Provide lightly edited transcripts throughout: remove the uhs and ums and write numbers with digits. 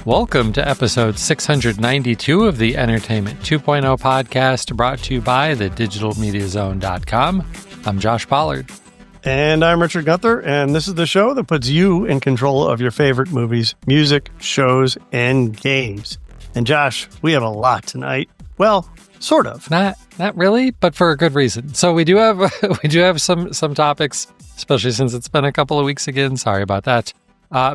Welcome to episode 692 of the Entertainment 2.0 podcast, brought to you by thedigitalmediazone.com. I'm Josh Pollard. And I'm Richard Gunther, and this is the show that puts you in control of your favorite movies, music, shows, and games. And Josh, we have a lot tonight. Well, sort of. Not really, but for a good reason. So we do have some topics, especially since it's been a couple of weeks again. Sorry about that.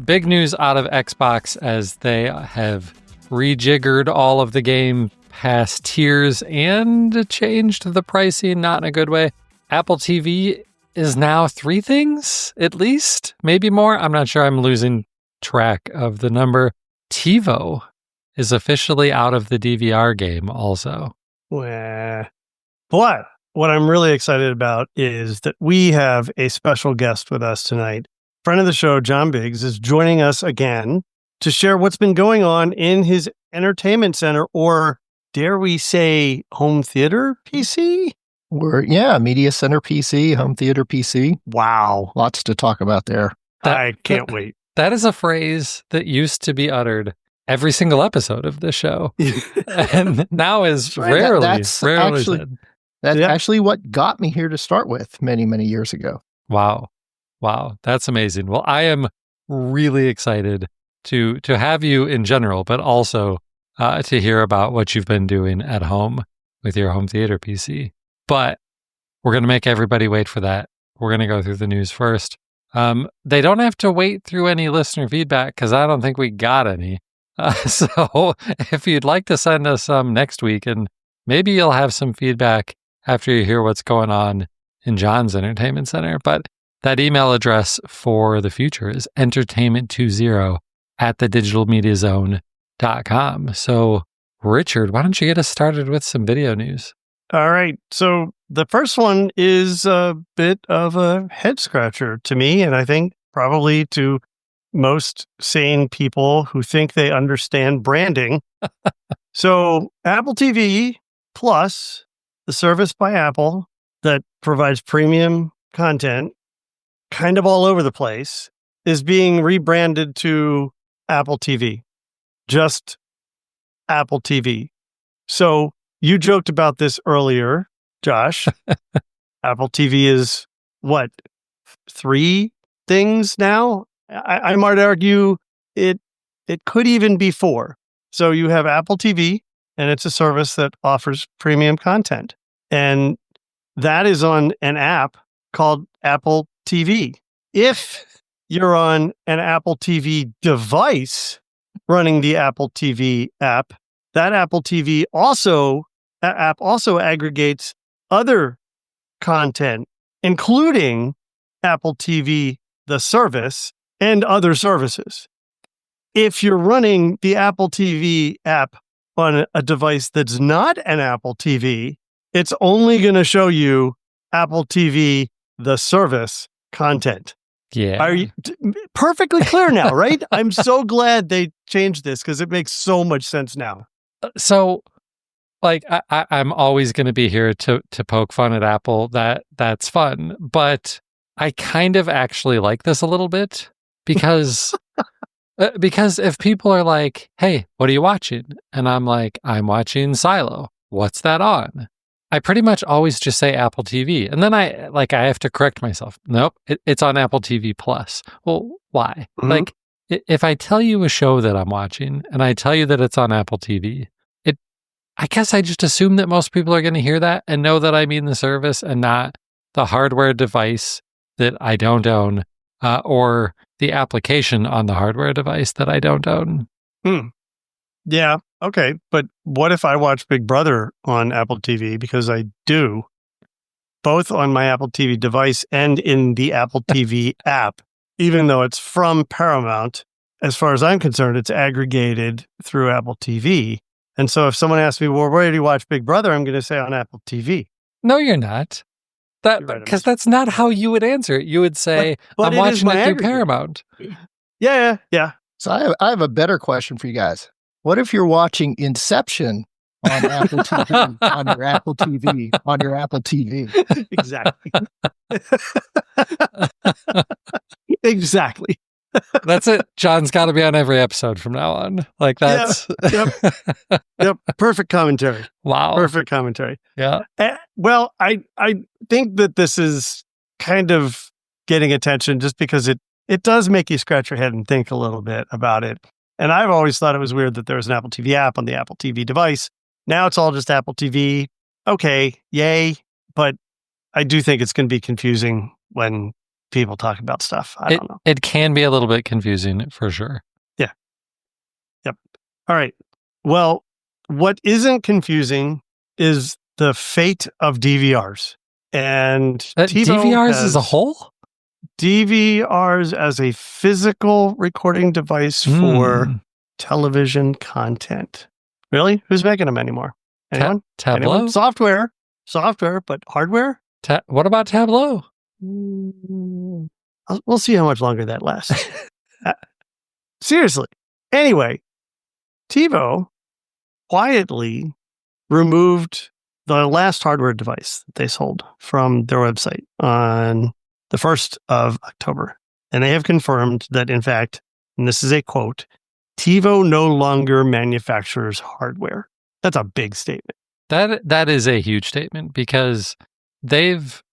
Big news out of Xbox as they have rejiggered all of the Game Pass tiers and changed the pricing, not in a good way. Apple TV is now 3 things, at least, maybe more. I'm not sure. I'm losing track of the number. TiVo is officially out of the DVR game also. But what I'm really excited about is that we have a special guest with us tonight. Friend of the show, Jon Biggs, is joining us again to share what's been going on in his entertainment center, or dare we say home theater PC? Media center PC, home theater PC. Wow. Lots to talk about there. I can't wait. That is a phrase that used to be uttered every single episode of the show. And now is rarely said. That's actually what got me here to start with many, many years ago. Wow, that's amazing. Well, I am really excited to have you in general, but also to hear about what you've been doing at home with your home theater PC. But we're going to make everybody wait for that. We're going to go through the news first. They don't have to wait through any listener feedback because I don't think we got any. So if you'd like to send us some next week, and maybe you'll have some feedback after you hear what's going on in Jon's entertainment center. But that email address for the future is entertainment20@thedigitalmediazone.com. So, Richard, why don't you get us started with some video news? All right. So the first one is a bit of a head scratcher to me, and I think probably to most sane people who think they understand branding. So Apple TV Plus, the service by Apple that provides premium content kind of all over the place, is being rebranded to Apple TV. Just Apple TV. So you joked about this earlier, Josh. Apple TV is what, 3 things now? I might argue it could even be 4. So you have Apple TV, and it's a service that offers premium content. And that is on an app called Apple TV. If you're on an Apple TV device running the Apple TV app, that Apple TV app also aggregates other content, including Apple TV, the service, and other services. If you're running the Apple TV app on a device that's not an Apple TV, it's only going to show you Apple TV, the service content. Yeah. Are you perfectly clear now, right? I'm so glad they changed this because it makes so much sense now. So, like, I'm always going to be here to poke fun at Apple. That's fun. But I kind of actually like this a little bit because if people are like, hey, what are you watching? And I'm like, I'm watching Silo. What's that on? I pretty much always just say Apple TV. And then I have to correct myself. Nope, it's on Apple TV Plus. Well, why? Mm-hmm. Like, if I tell you a show that I'm watching and I tell you that it's on Apple TV, I guess I just assume that most people are going to hear that and know that I mean the service and not the hardware device that I don't own, or the application on the hardware device that I don't own. Yeah. Okay. But what if I watch Big Brother on Apple TV? Because I do, both on my Apple TV device and in the Apple TV app, even though it's from Paramount. As far as I'm concerned, it's aggregated through Apple TV. And so if someone asks me, well, where do you watch Big Brother? I'm going to say on Apple TV. No, you're not. Because that's not how you would answer it. You would say, but I'm watching it through Paramount. Yeah. So I have a better question for you guys. What if you're watching Inception on Apple TV, on your Apple TV, on your Apple TV? Exactly. Exactly. That's it. John's got to be on every episode from now on. Like that's Yep. Perfect commentary. Wow. Perfect commentary. Yeah. Well, I think that this is kind of getting attention just because it does make you scratch your head and think a little bit about it. And I've always thought it was weird that there was an Apple TV app on the Apple TV device. Now it's all just Apple TV. Okay, yay. But I do think it's going to be confusing when people talk about stuff. I don't know. It can be a little bit confusing for sure. Yeah. Yep. All right. Well, what isn't confusing is the fate of DVRs. And DVRs as a whole? DVRs as a physical recording device for television content. Really? Who's making them anymore? Anyone? Tableau? Anyone? Software, but hardware? What about Tableau? We'll see how much longer that lasts. Seriously. Anyway, TiVo quietly removed the last hardware device that they sold from their website on the 1st of October. And they have confirmed that, in fact, and this is a quote, TiVo no longer manufactures hardware. That's a big statement. That is a huge statement because they've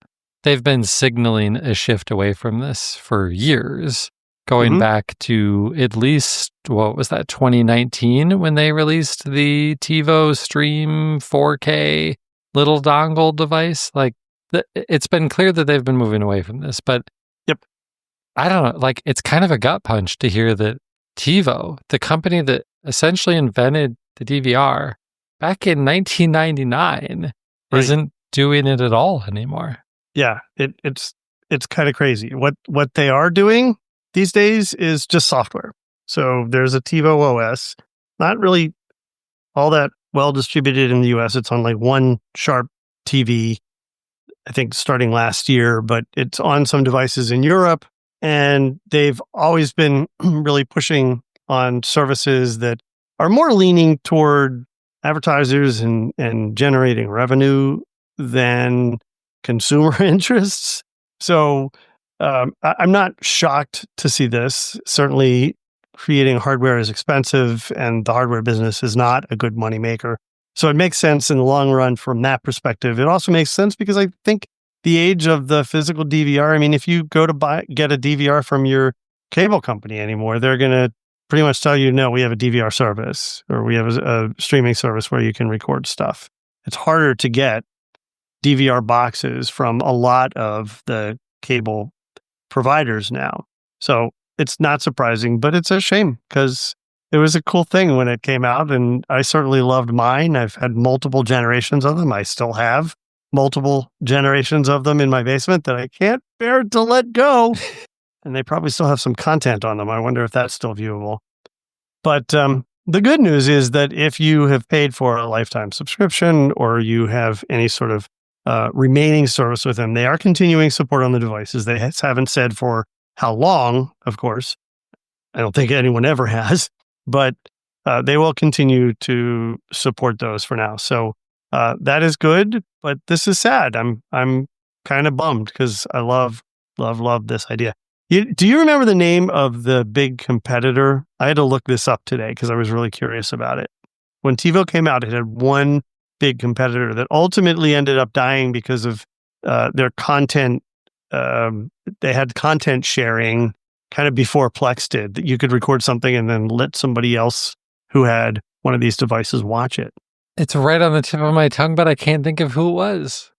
been signaling a shift away from this for years, going back to at least, what was that, 2019 when they released the TiVo Stream 4K little dongle device. Like, it's been clear that they've been moving away from this, but I don't know, like, it's kind of a gut punch to hear that TiVo, the company that essentially invented the DVR back in 1999, isn't doing it at all anymore. Yeah, it's kind of crazy. What they are doing these days is just software. So there's a TiVo OS, not really all that well distributed in the US. It's on like one Sharp TV, I think starting last year, but it's on some devices in Europe. And they've always been really pushing on services that are more leaning toward advertisers and generating revenue than consumer interests. So I'm not shocked to see this. Certainly, creating hardware is expensive, and the hardware business is not a good moneymaker. So it makes sense in the long run from that perspective. It also makes sense because I think the age of the physical DVR, I mean, if you go to get a DVR from your cable company anymore, they're going to pretty much tell you, no, we have a DVR service, or we have a streaming service where you can record stuff. It's harder to get DVR boxes from a lot of the cable providers now. So it's not surprising, but it's a shame because it was a cool thing when it came out, and I certainly loved mine. I've had multiple generations of them. I still have multiple generations of them in my basement that I can't bear to let go. And they probably still have some content on them. I wonder if that's still viewable. But the good news is that if you have paid for a lifetime subscription or you have any sort of remaining service with them, they are continuing support on the devices. They haven't said for how long, of course. I don't think anyone ever has, but they will continue to support those for now. So that is good, but this is sad. I'm kind of bummed because I love this idea. Do you remember the name of the big competitor? I had to look this up today because I was really curious about it. When TiVo came out, it had one big competitor that ultimately ended up dying because of their content. They had content sharing kind of before Plex did, that you could record something and then let somebody else who had one of these devices watch it. It's right on the tip of my tongue, but I can't think of who it was.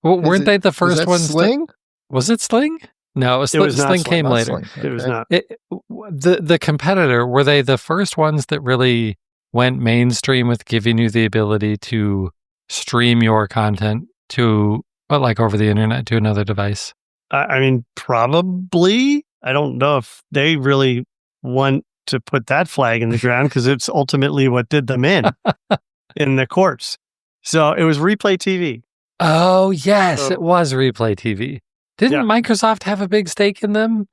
Weren't they the first ones? Sling? Was it Sling? No, it was Sling came later. It was not. The competitor, were they the first ones that really went mainstream with giving you the ability to stream your content to, like over the internet to another device? I mean, probably. I don't know if they really want to put that flag in the ground because it's ultimately what did them in the courts. So it was Replay TV. Oh, yes, it was Replay TV. Didn't Microsoft have a big stake in them?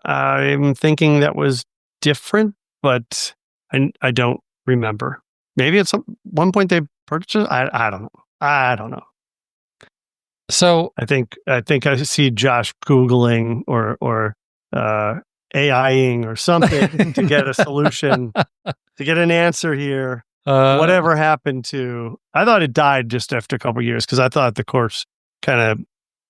I'm thinking that was different, but I don't remember. Maybe at one point they purchased. I don't know. So I think I see Josh Googling or AIing or something to get a solution, to get an answer here. Whatever happened to? I thought it died just after a couple of years because I thought the courts kind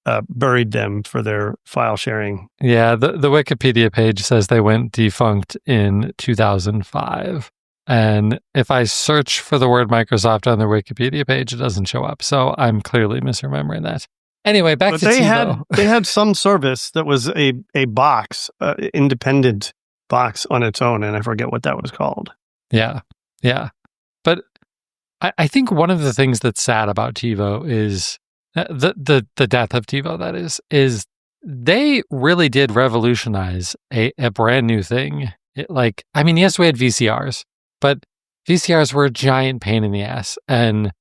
of buried them for their file sharing. Yeah, the Wikipedia page says they went defunct in 2005. And if I search for the word Microsoft on their Wikipedia page, it doesn't show up. So I'm clearly misremembering that. Anyway, back to TiVo. They had some service that was a box, independent box on its own, and I forget what that was called. Yeah. But I think one of the things that's sad about TiVo is the death of TiVo, that is they really did revolutionize a brand new thing. Yes, we had VCRs, but VCRs were a giant pain in the ass. And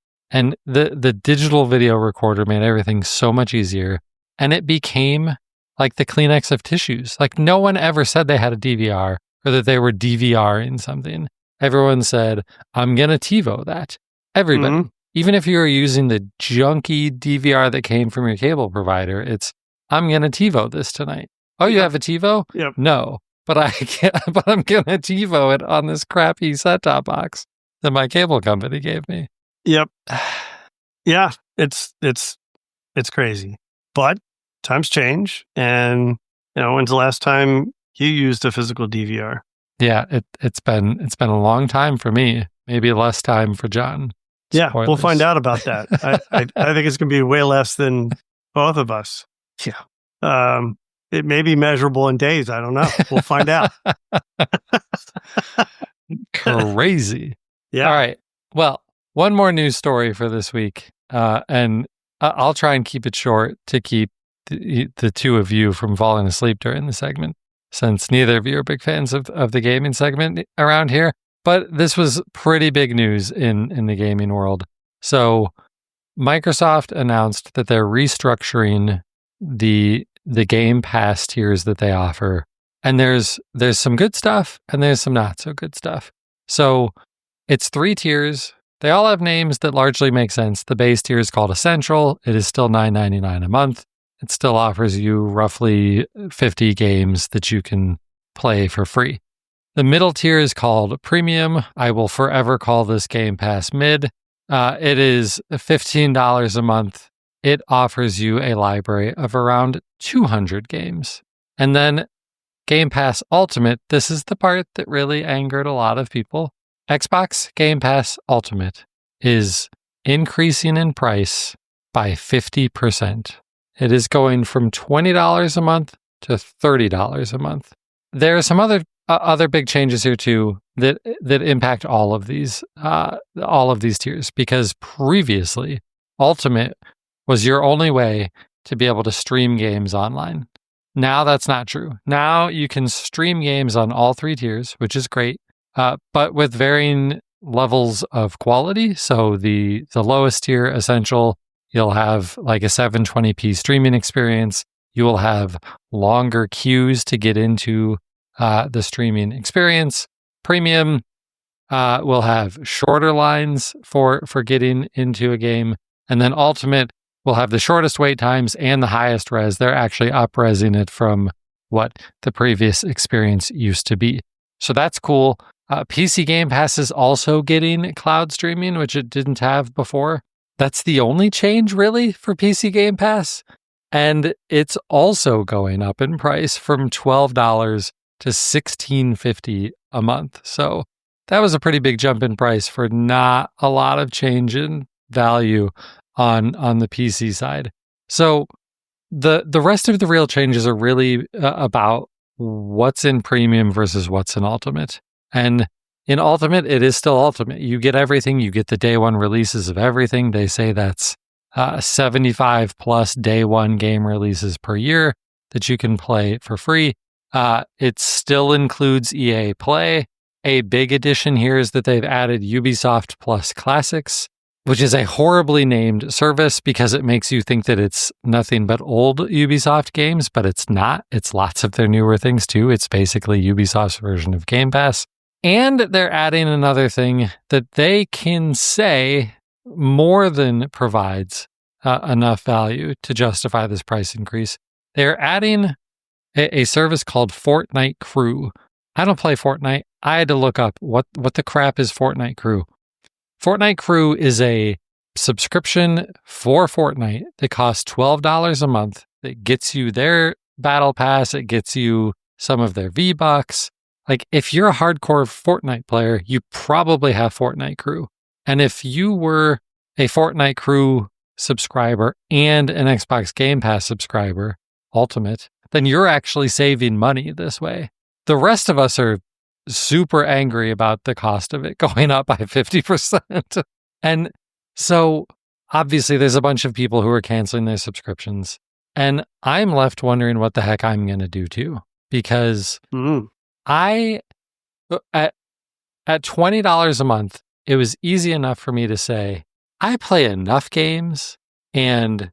the digital video recorder made everything so much easier. And it became like the Kleenex of tissues. Like no one ever said they had a DVR or that they were DVRing something. Everyone said, I'm going to TiVo that. Everybody. Mm-hmm. Even if you were using the junky DVR that came from your cable provider, it's, I'm going to TiVo this tonight. Oh, you have a TiVo? Yep. No, but I'm going to TiVo it on this crappy set-top box that my cable company gave me. Yep. Yeah, it's crazy. But times change, and when's the last time you used a physical DVR? Yeah, it's been a long time for me. Maybe less time for John. Yeah, spoilers. We'll find out about that. I think it's going to be way less than both of us. Yeah. It may be measurable in days. I don't know. We'll find out. Crazy. Yeah. All right. Well, one more news story for this week, and I'll try and keep it short to keep the two of you from falling asleep during the segment, since neither of you are big fans of the gaming segment around here. But this was pretty big news in the gaming world. So Microsoft announced that they're restructuring the Game Pass tiers that they offer. And there's some good stuff and there's some not so good stuff. So it's 3 tiers. They all have names that largely make sense. The base tier is called Essential. It is still $9.99 a month. It still offers you roughly 50 games that you can play for free. The middle tier is called Premium. I will forever call this Game Pass Mid. It is $15 a month. It offers you a library of around 200 games. And then Game Pass Ultimate, this is the part that really angered a lot of people. Xbox Game Pass Ultimate is increasing in price by 50%. It is going from $20 a month to $30 a month. There are some other big changes here too that impact all of these tiers, because previously Ultimate was your only way to be able to stream games online. Now that's not true. Now you can stream games on all 3 tiers, which is great, but with varying levels of quality. So the lowest tier, Essential, you'll have like a 720p streaming experience. You will have longer queues to get into the streaming experience. Premium will have shorter lines for getting into a game. And then Ultimate will have the shortest wait times and the highest res. They're actually up-resing it from what the previous experience used to be. So that's cool. PC Game Pass is also getting cloud streaming, which it didn't have before. That's the only change, really, for PC Game Pass. And it's also going up in price from $12 to $16.50 a month. So that was a pretty big jump in price for not a lot of change in value on the PC side. So the rest of the real changes are really about what's in Premium versus what's in Ultimate. And in Ultimate, it is still Ultimate. You get everything. You get the day one releases of everything. They say that's 75 plus day one game releases per year that you can play for free. It still includes EA Play. A big addition here is that they've added Ubisoft Plus Classics, which is a horribly named service because it makes you think that it's nothing but old Ubisoft games, but it's not. It's lots of their newer things too. It's basically Ubisoft's version of Game Pass. And they're adding another thing that they can say more than provides enough value to justify this price increase. They're adding a service called Fortnite Crew. I don't play Fortnite. I had to look up what the crap is Fortnite Crew. Fortnite Crew is a subscription for Fortnite that costs $12 a month. That gets you their battle pass. It gets you some of their V-Bucks. Like, if you're a hardcore Fortnite player, you probably have Fortnite Crew. And if you were a Fortnite Crew subscriber and an Xbox Game Pass subscriber, Ultimate, then you're actually saving money this way. The rest of us are super angry about the cost of it going up by 50%. And so obviously there's a bunch of people who are canceling their subscriptions. And I'm left wondering what the heck I'm going to do too. Because at $20 a month, it was easy enough for me to say, I play enough games and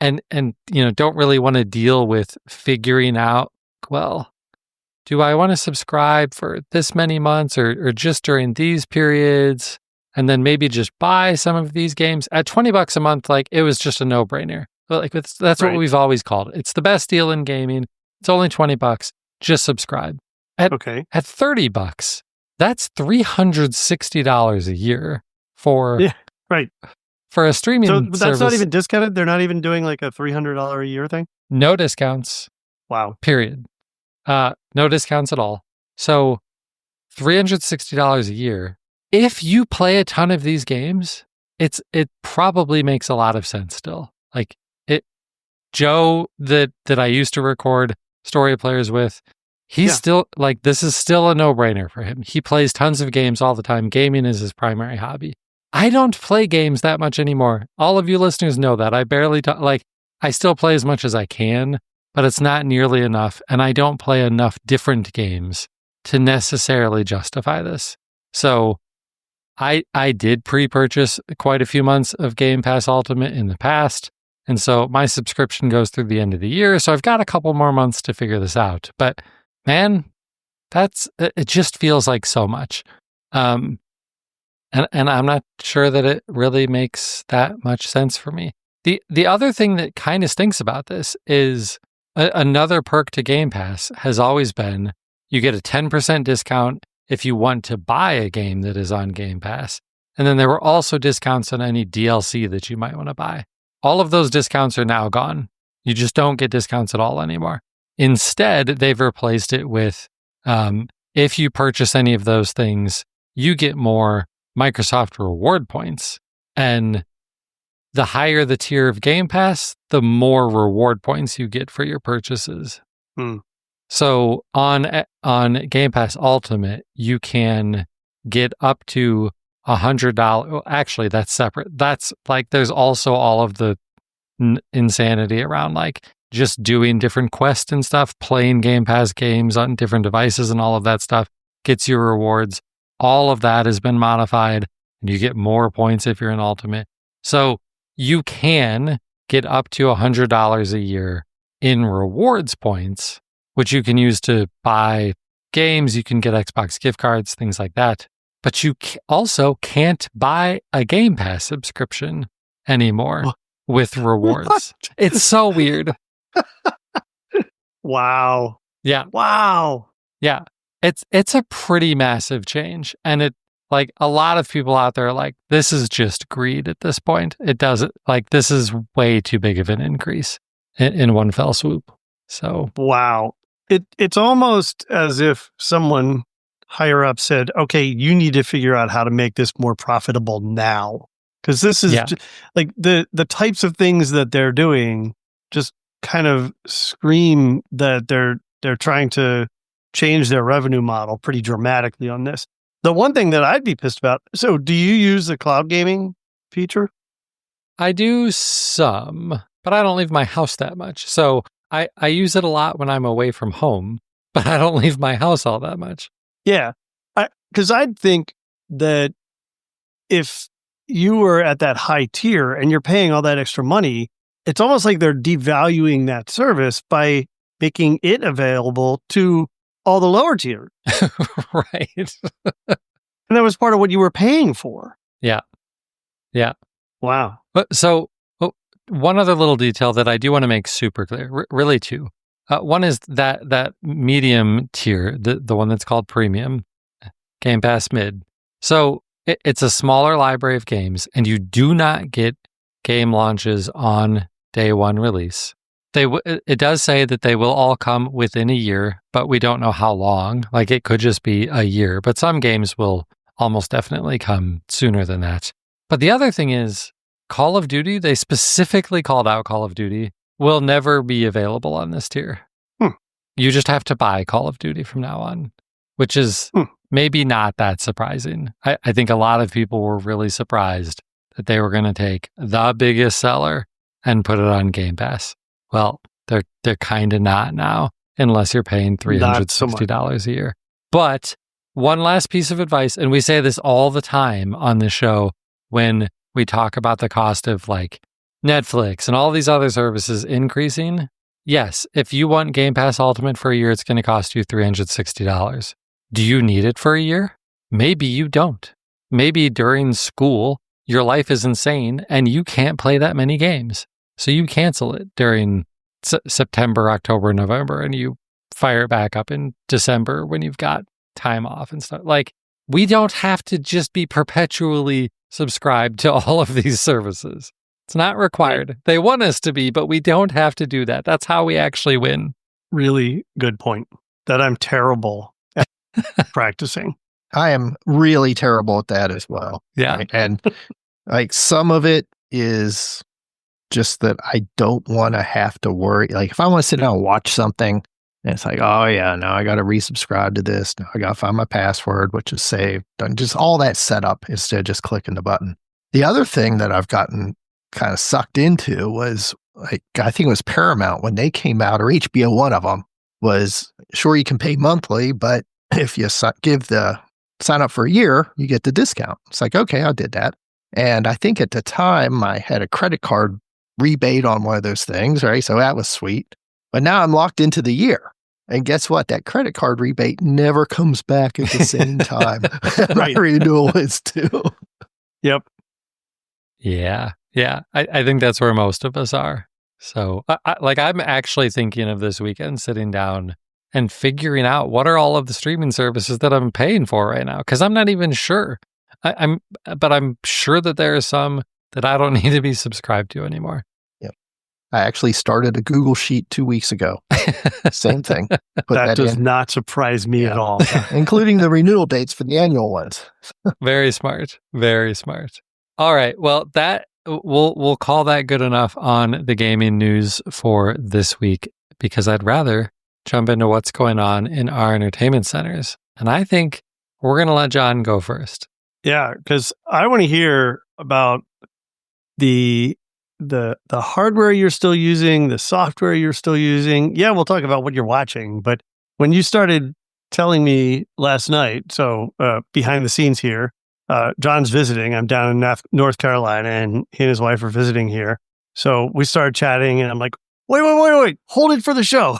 don't really want to deal with figuring out, well, do I want to subscribe for this many months or just during these periods and then maybe just buy some of these games at $20 a month? Like, it was just a no-brainer. Like, that's what we've always called it. It's the best deal in gaming. It's only $20. Just subscribe. At $30, that's $360 a year for a streaming service. So that's not even discounted? They're not even doing like a $300 a year thing? No discounts. Wow. Period. No discounts at all. So $360 a year. If you play a ton of these games, it probably makes a lot of sense still. Like, Joe that I used to record story players with, he's still like, this is still a no-brainer for him. He plays tons of games all the time. Gaming is his primary hobby. I don't play games that much anymore. All of you listeners know that. I barely I still play as much as I can, but it's not nearly enough. And I don't play enough different games to necessarily justify this. So I did pre-purchase quite a few months of Game Pass Ultimate in the past. And so my subscription goes through the end of the year. So I've got a couple more months to figure this out. But man, it just feels like so much. And I'm not sure that it really makes that much sense for me. The other thing that kind of stinks about this is another perk to Game Pass has always been you get a 10% discount if you want to buy a game that is on Game Pass. And then there were also discounts on any DLC that you might want to buy. All of those discounts are now gone. You just don't get discounts at all anymore. Instead, they've replaced it with if you purchase any of those things, you get more Microsoft reward points. And the higher the tier of Game Pass, the more reward points you get for your purchases. So on Game Pass Ultimate, you can get up to $100. Well, actually, that's separate. That's like, there's also all of the insanity around like just doing different quests and stuff, playing Game Pass games on different devices and all of that stuff gets you rewards. All of that has been modified and you get more points if you're in Ultimate. So you can get up to $100 a year in rewards points, which you can use to buy games. You can get Xbox gift cards, things like that. But you also can't buy a Game Pass subscription anymore with rewards. What? It's so weird. Wow. Yeah. Wow. Yeah. It's a pretty massive change. And it, like, a lot of people out there are like, this is just greed at this point. It doesn't, like, this is way too big of an increase in one fell swoop. So. Wow. It's almost as if someone higher up said, okay, you need to figure out how to make this more profitable now. Because this is like the types of things that they're doing just kind of scream that they're trying to change their revenue model pretty dramatically on this. The one thing that I'd be pissed about, so do you use the cloud gaming feature? I do some, but I don't leave my house that much. So I use it a lot when I'm away from home, but I don't leave my house all that much. Yeah, because I'd think that if you were at that high tier and you're paying all that extra money, it's almost like they're devaluing that service by making it available to all the lower tier. Right. And that was part of what you were paying for. Yeah. Yeah. Wow. But so one other little detail that I do want to make super clear, really two. One is that medium tier, the one that's called Premium, Game Pass Mid. So it's a smaller library of games, and you do not get game launches on day one release. It does say that they will all come within a year, but we don't know how long. Like, it could just be a year, but some games will almost definitely come sooner than that. But the other thing is, Call of Duty, they specifically called out Call of Duty, will never be available on this tier. You just have to buy Call of Duty from now on, which is maybe not that surprising. I think a lot of people were really surprised that they were going to take the biggest seller and put it on Game Pass. Well, they're kind of not now, unless you're paying $360 a year. But one last piece of advice, and we say this all the time on the show when we talk about the cost of like Netflix and all these other services increasing. Yes, if you want Game Pass Ultimate for a year, it's going to cost you $360. Do you need it for a year? Maybe you don't. Maybe during school, your life is insane and you can't play that many games. So you cancel it during September, October, November, and you fire it back up in December when you've got time off and stuff. Like, we don't have to just be perpetually subscribed to all of these services. It's not required. They want us to be, but we don't have to do that. That's how we actually win. Really good point that I'm terrible at practicing. I am really terrible at that as well. Yeah. Right? And like some of it is just that I don't want to have to worry. Like if I want to sit down and watch something and it's like, oh yeah, now I got to resubscribe to this. Now I got to find my password, which is saved. And just all that setup instead of just clicking the button. The other thing that I've gotten kind of sucked into was like, I think it was Paramount when they came out, or HBO, one of them was, sure, you can pay monthly, but if you sign up for a year, you get the discount. It's like, okay, I did that. And I think at the time I had a credit card rebate on one of those things, right? So that was sweet. But now I'm locked into the year. And guess what? That credit card rebate never comes back at the same time. My renewal is due. Yep. Yeah. Yeah. I think that's where most of us are. So I'm actually thinking of this weekend sitting down and figuring out what are all of the streaming services that I'm paying for right now. Cause I'm not even sure. But I'm sure that there are some that I don't need to be subscribed to anymore. Yep. I actually started a Google Sheet 2 weeks ago. Same thing. That does not surprise me at all. Including the renewal dates for the annual ones. Very smart. Very smart. All right. Well, that we'll call that good enough on the gaming news for this week, because I'd rather jump into what's going on in our entertainment centers. And I think we're going to let Jon go first. Yeah, because I want to hear about the hardware you're still using, the software you're still using. Yeah, we'll talk about what you're watching. But when you started telling me last night, so behind the scenes here, Jon's visiting. I'm down in North Carolina, and he and his wife are visiting here. So we started chatting, and I'm like, wait, hold it for the show.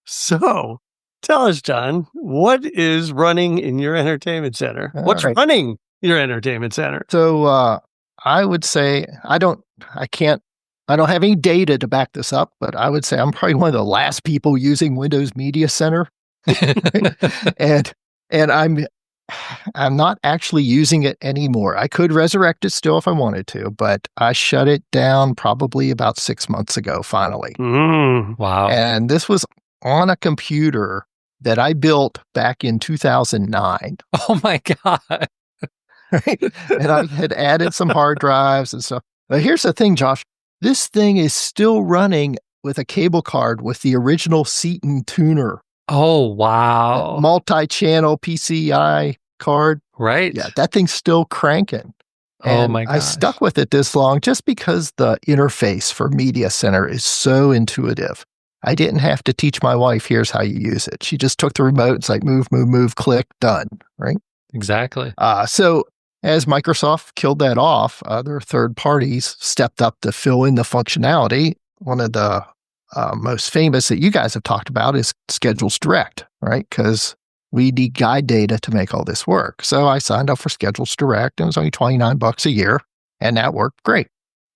So tell us, Jon, what is running in your entertainment center? What's running your entertainment center? So I would say I don't have any data to back this up, but I would say I'm probably one of the last people using Windows Media Center. and I'm not actually using it anymore. I could resurrect it still if I wanted to, but I shut it down probably about 6 months ago, finally. Wow. And this was on a computer that I built back in 2009. Oh my God. Right? And I had added some hard drives and stuff. But here's the thing, Josh. This thing is still running with a cable card with the original Seaton tuner. Oh, wow. Multi-channel PCI card. Right. Yeah, that thing's still cranking. And oh my gosh. I stuck with it this long just because the interface for Media Center is so intuitive. I didn't have to teach my wife, here's how you use it. She just took the remote. It's like move, click, done. Right? Exactly. So as Microsoft killed that off, other third parties stepped up to fill in the functionality. One of the most famous that you guys have talked about is Schedules Direct, right? Because we need guide data to make all this work. So I signed up for Schedules Direct, and it was only $29 a year, and that worked great.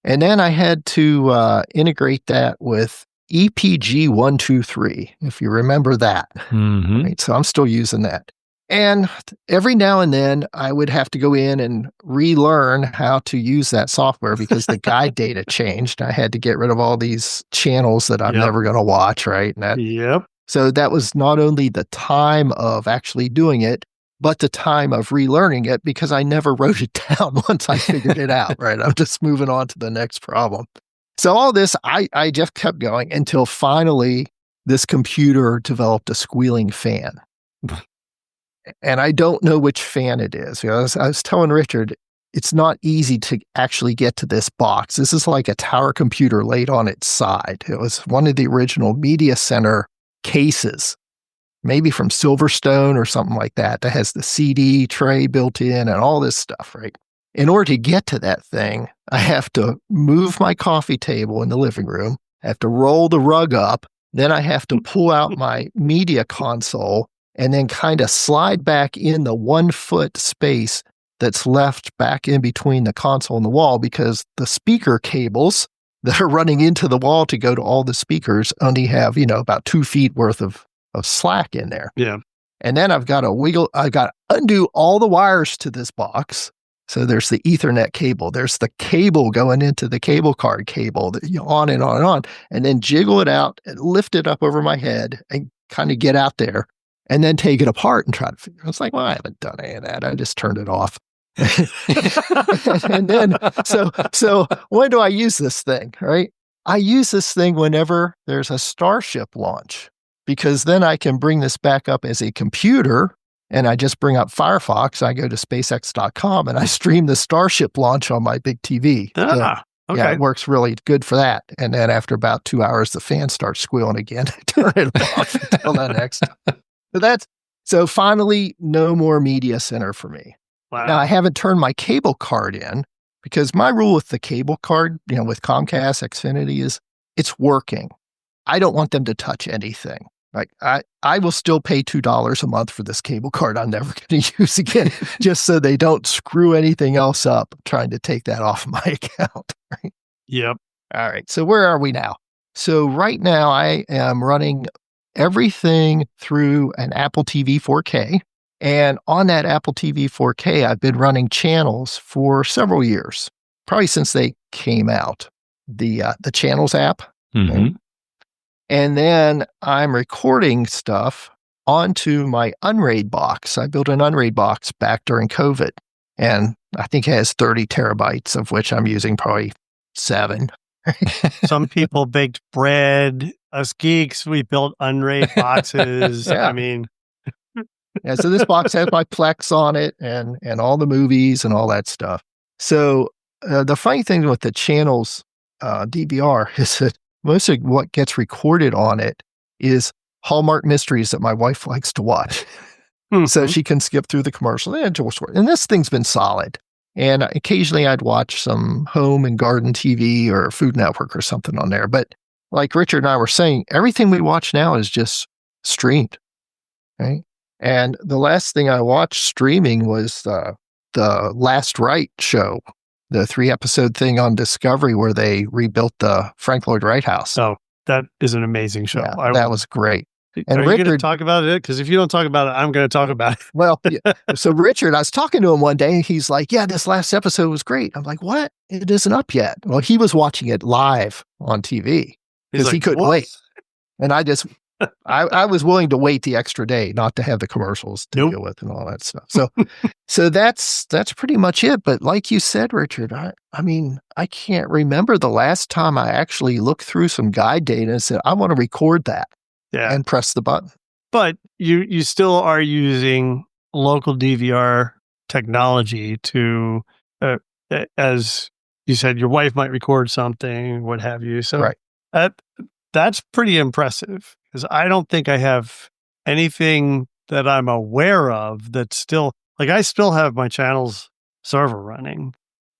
And then I had to integrate that with EPG 123, if you remember that. Mm-hmm. Right? So I'm still using that. And every now and then I would have to go in and relearn how to use that software because the guide data changed. I had to get rid of all these channels that I'm never going to watch, right? And so that was not only the time of actually doing it, but the time of relearning it because I never wrote it down once I figured it out, right? I'm just moving on to the next problem. So all this, I just kept going until finally this computer developed a squealing fan. And I don't know which fan it is. You know, I was telling Richard, it's not easy to actually get to this box. This is like a tower computer laid on its side. It was one of the original media center cases, maybe from Silverstone or something like that has the CD tray built in and all this stuff, right? In order to get to that thing, I have to move my coffee table in the living room. I have to roll the rug up. Then I have to pull out my media console and then kind of slide back in the 1 foot space that's left back in between the console and the wall because the speaker cables that are running into the wall to go to all the speakers only have, about 2 feet worth of slack in there. Yeah. And then I've got to undo all the wires to this box. So there's the Ethernet cable. There's the cable going into the cable card cable, on and on and on, and then jiggle it out and lift it up over my head and kind of get out there. And then take it apart and try to figure it. It's like, well, I haven't done any of that. I just turned it off. And then, so when do I use this thing, right? I use this thing whenever there's a Starship launch, because then I can bring this back up as a computer and I just bring up Firefox. I go to SpaceX.com and I stream the Starship launch on my big TV. Okay. Yeah, it works really good for that. And then after about 2 hours, the fan starts squealing again. I turn it off until the next time. So finally, no more media center for me. Wow. Now I haven't turned my cable card in because my rule with the cable card, with Comcast, Xfinity is it's working. I don't want them to touch anything. Like I will still pay $2 a month for this cable card I'm never going to use again, just so they don't screw anything else up trying to take that off my account. Right? Yep. All right. So where are we now? So right now I am running everything through an Apple TV 4K. And on that Apple TV 4K, I've been running channels for several years, probably since they came out, the Channels app. Mm-hmm. And then I'm recording stuff onto my Unraid box. I built an Unraid box back during COVID, and I think it has 30 terabytes, of which I'm using probably 7. Some people baked bread. Us geeks, we built Unraid boxes. Yeah. I mean, yeah. So this box has my Plex on it and all the movies and all that stuff. So the funny thing with the channels DVR is that most of what gets recorded on it is Hallmark mysteries that my wife likes to watch. So she can skip through the commercials and just work. And this thing's been solid. And occasionally I'd watch some home and garden TV or Food Network or something on there. But like Richard and I were saying, everything we watch now is just streamed, right? And the last thing I watched streaming was the Last Right show, the 3-episode thing on Discovery where they rebuilt the Frank Lloyd Wright house. Oh, that is an amazing show. Yeah, that was great. And are you going to talk about it? Because if you don't talk about it, I'm going to talk about it. Well, yeah. So Richard, I was talking to him one day, and he's like, yeah, this last episode was great. I'm like, what? It isn't up yet. Well, he was watching it live on TV because he couldn't wait. And I was willing to wait the extra day, not to have the commercials to deal with and all that stuff. So that's pretty much it. But like you said, Richard, I mean, I can't remember the last time I actually looked through some guide data and said, I want to record that. Yeah. And press the button. But you still are using local DVR technology to, as you said, your wife might record something, what have you. So right. That's pretty impressive because I don't think I have anything that I'm aware of that's still, like I still have my channels server running,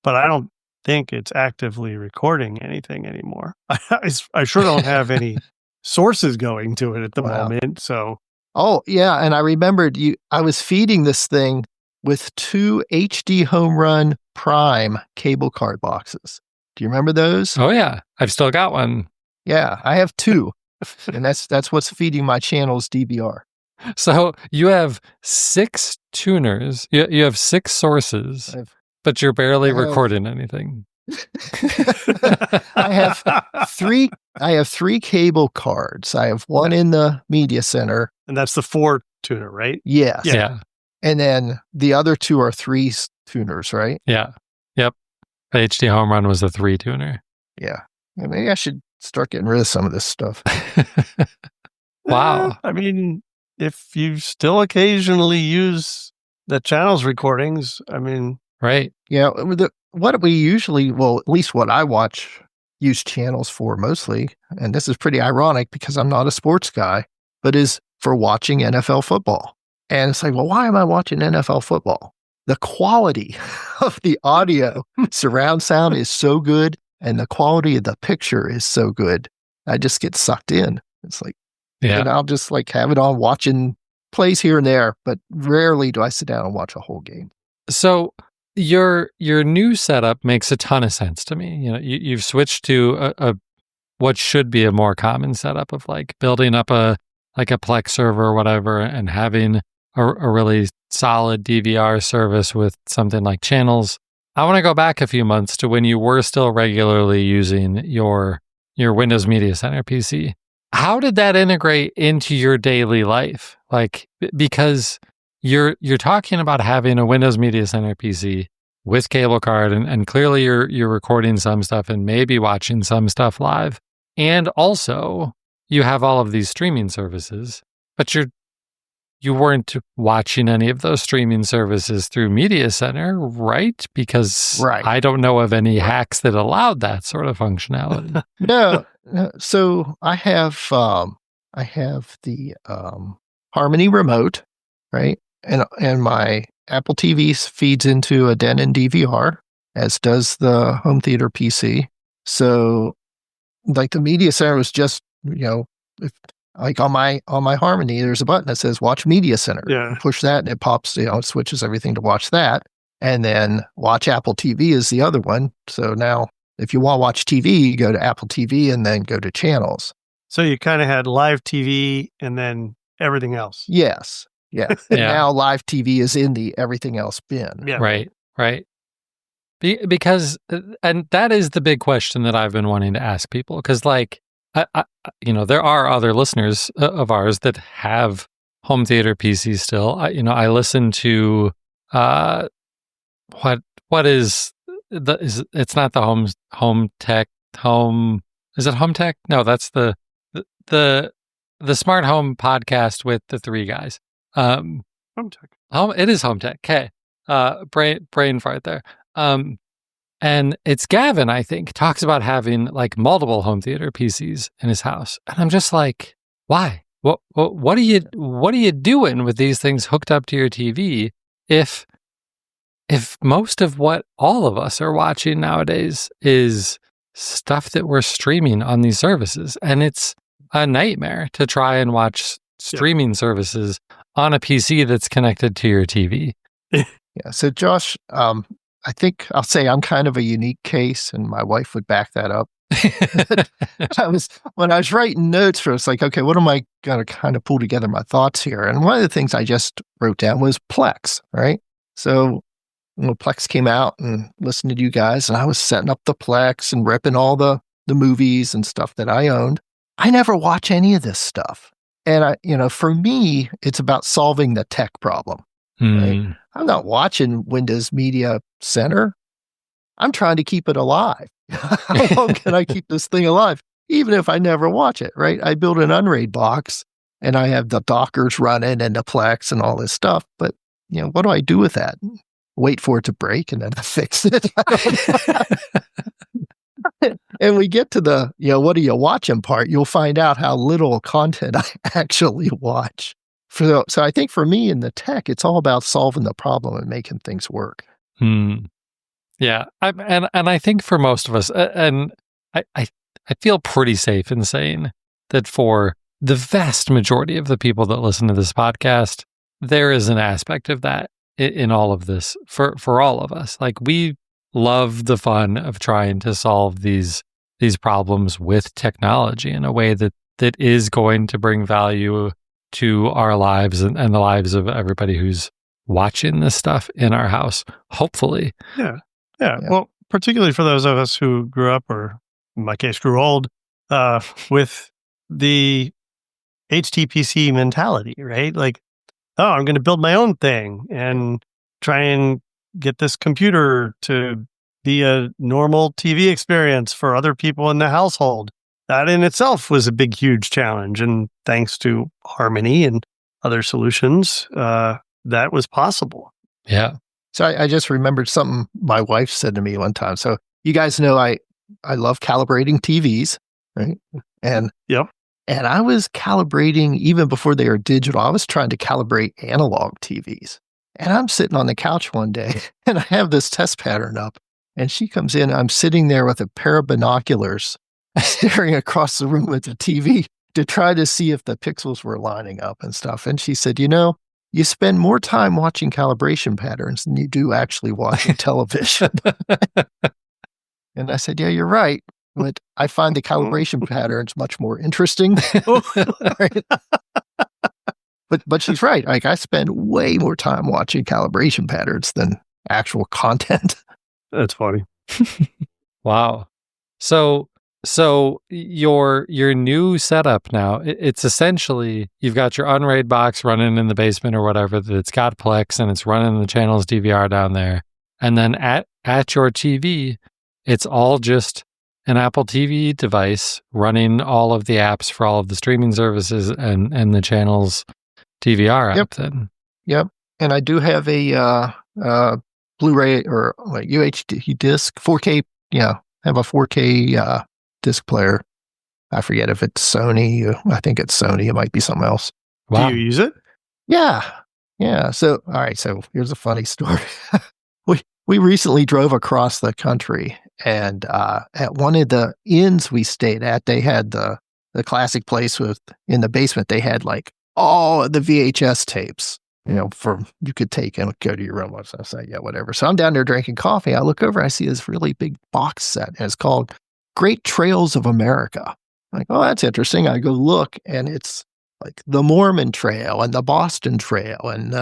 but I don't think it's actively recording anything anymore. I sure don't have any sources going to it at the moment. So Oh, yeah. And I remembered I was feeding this thing with 2 HD Home Run Prime cable card boxes. Do you remember those? Oh, yeah. I've still got one. Yeah, I have 2. And that's what's feeding my channel's DVR. So you have 6 tuners. You have 6 sources, but you're barely recording anything. I have 3 cable cards. I have one in the media center. And that's the 4 tuner, right? Yes. Yeah. And then the other 2 are 3 tuners, right? Yeah. Yep. The HD Home Run was a 3 tuner. Yeah. Maybe I should start getting rid of some of this stuff. Wow. I mean, if you still occasionally use the channel's recordings, I mean... Right. Yeah. What we usually, well, at least what I use channels for mostly, and this is pretty ironic because I'm not a sports guy, but is for watching NFL football. And it's like, well, why am I watching NFL football? The quality of the audio surround sound is so good, and the quality of the picture is so good. I just get sucked in. It's like, and I'll just like have it on watching plays here and there, but rarely do I sit down and watch a whole game. So your new setup makes a ton of sense to me. You know, you've switched to a what should be a more common setup of like building up a Plex server or whatever, and having a really solid DVR service with something like channels. I want to go back a few months to when you were still regularly using your Windows Media Center PC. How did that integrate into your daily life? Like, because you're talking about having a Windows Media Center PC with cable card, and clearly you're recording some stuff and maybe watching some stuff live. And also you have all of these streaming services, but you weren't watching any of those streaming services through Media Center, right? Because I don't know of any hacks that allowed that sort of functionality. No. So I have the Harmony remote, right? And my Apple TV feeds into a Denon DVR, as does the home theater PC. So like the Media Center was just, like on my Harmony, there's a button that says watch Media Center. Yeah. Push that and it pops, it switches everything to watch that. And then watch Apple TV is the other one. So now if you want to watch TV, you go to Apple TV and then go to channels. So you kind of had live TV and then everything else. Yes. Yeah. And now live TV is in the everything else bin. Yeah. Right. Because, and that is the big question that I've been wanting to ask people. Because like, there are other listeners of ours that have home theater PCs still. I listen to what is it's not the home tech. Is it home tech? No, that's the smart home podcast with the 3 guys. Home tech. It is home tech. Okay. Brain fart there. And it's Gavin, I think, talks about having like multiple home theater PCs in his house. And I'm just like, why? What are you doing with these things hooked up to your TV if most of what all of us are watching nowadays is stuff that we're streaming on these services? And it's a nightmare to try and watch streaming services on a PC that's connected to your TV. Yeah. So Josh, I think I'll say I'm kind of a unique case, and my wife would back that up. When I was writing notes for us, like, okay, what am I going to kind of pull together my thoughts here? And one of the things I just wrote down was Plex, right? So when Plex came out and listened to you guys, and I was setting up the Plex and ripping all the movies and stuff that I owned. I never watch any of this stuff. And for me, it's about solving the tech problem. Right? I'm not watching Windows Media Center. I'm trying to keep it alive. How long can I keep this thing alive? Even if I never watch it, right? I build an Unraid box and I have the Dockers running and the Plex and all this stuff. But, what do I do with that? Wait for it to break and then I fix it. And we get to the, what are you watching part, you'll find out how little content I actually watch. So I think for me in the tech, it's all about solving the problem and making things work. Yeah. And I think for most of us, and I feel pretty safe in saying that for the vast majority of the people that listen to this podcast, there is an aspect of that in all of this for all of us. Like, we love the fun of trying to solve these problems with technology in a way that is going to bring value to our lives and the lives of everybody who's watching this stuff in our house, hopefully. Yeah. Well, particularly for those of us who grew up, or in my case, grew old, with the HTPC mentality, right? Like, oh, I'm going to build my own thing and try and get this computer to be a normal TV experience for other people in the household. That in itself was a big, huge challenge. And thanks to Harmony and other solutions, that was possible. Yeah. So I just remembered something my wife said to me one time. So you guys know I love calibrating TVs, right? And and I was calibrating even before they were digital. I was trying to calibrate analog TVs. And I'm sitting on the couch one day and I have this test pattern up. And she comes in, I'm sitting there with a pair of binoculars staring across the room at the TV to try to see if the pixels were lining up and stuff. And she said, you spend more time watching calibration patterns than you do actually watching television. And I said, yeah, you're right. But I find the calibration patterns much more interesting. Right? But she's right. Like, I spend way more time watching calibration patterns than actual content. That's funny. Wow. So your new setup now, it's essentially, you've got your Unraid box running in the basement or whatever, that's got Plex and it's running the channel's DVR down there. And then at your TV, it's all just an Apple TV device running all of the apps for all of the streaming services and the channel's DVR app then. Yep. And I do have a Blu-ray or UHD disc, 4K. Yeah, I have a 4K disc player. I forget if it's Sony. I think it's Sony. It might be something else. Wow. Do you use it? Yeah. So, all right. So here's a funny story. We recently drove across the country, and at one of the inns we stayed at, they had the classic place in the basement. They had like all of the VHS tapes, you could take and go to your room. So I say, yeah, whatever. So I'm down there drinking coffee. I look over, I see this really big box set, and it's called Great Trails of America. I'm like, oh, that's interesting. I go look, and it's like the Mormon Trail and the Boston Trail and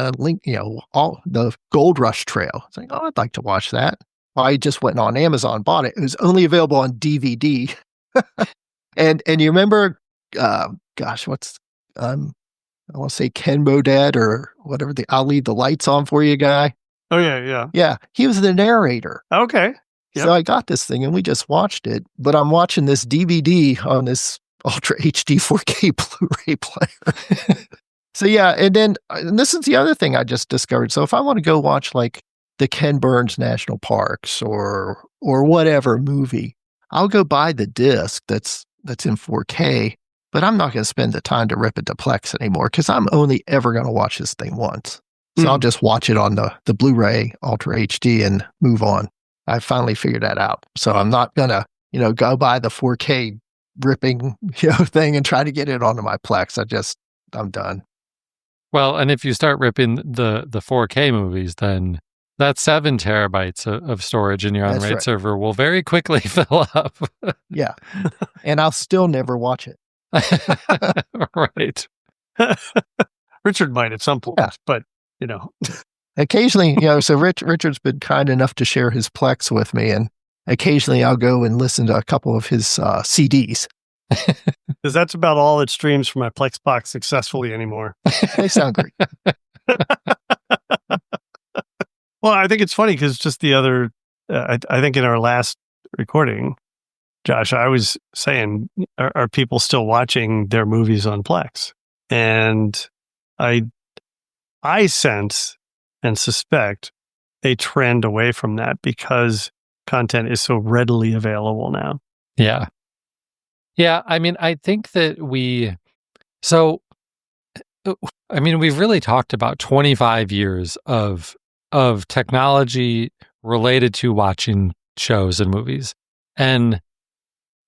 all the Gold Rush Trail. It's like, oh, I'd like to watch that. Well, I just went on Amazon, bought it. It was only available on DVD. and you remember, what's I want to say Ken Bodad or whatever, I'll leave the lights on for you guy. Oh, yeah. Yeah, he was the narrator. Okay. Yep. So I got this thing and we just watched it, but I'm watching this DVD on this Ultra HD 4K Blu-ray player. So yeah, and this is the other thing I just discovered. So if I want to go watch like the Ken Burns National Parks or whatever movie, I'll go buy the disc that's in 4K. But I'm not going to spend the time to rip it to Plex anymore because I'm only ever going to watch this thing once. So I'll just watch it on the Blu-ray Ultra HD and move on. I finally figured that out. So I'm not going to, go buy the 4K ripping thing and try to get it onto my Plex. I'm done. Well, and if you start ripping the 4K movies, then that 7 terabytes of storage in your Unraid server will very quickly fill up. Yeah. And I'll still never watch it. Right. Richard might at some point, but occasionally, so Richard's been kind enough to share his Plex with me, and occasionally I'll go and listen to a couple of his CDs. Because that's about all it streams from my Plex box successfully anymore. They sound great. Well, I think it's funny because just the other, I think in our last recording, Josh, I was saying, are people still watching their movies on Plex? And I sense and suspect a trend away from that because content is so readily available now. Yeah. Yeah. I mean, I think that we've really talked about 25 years of technology related to watching shows and movies. And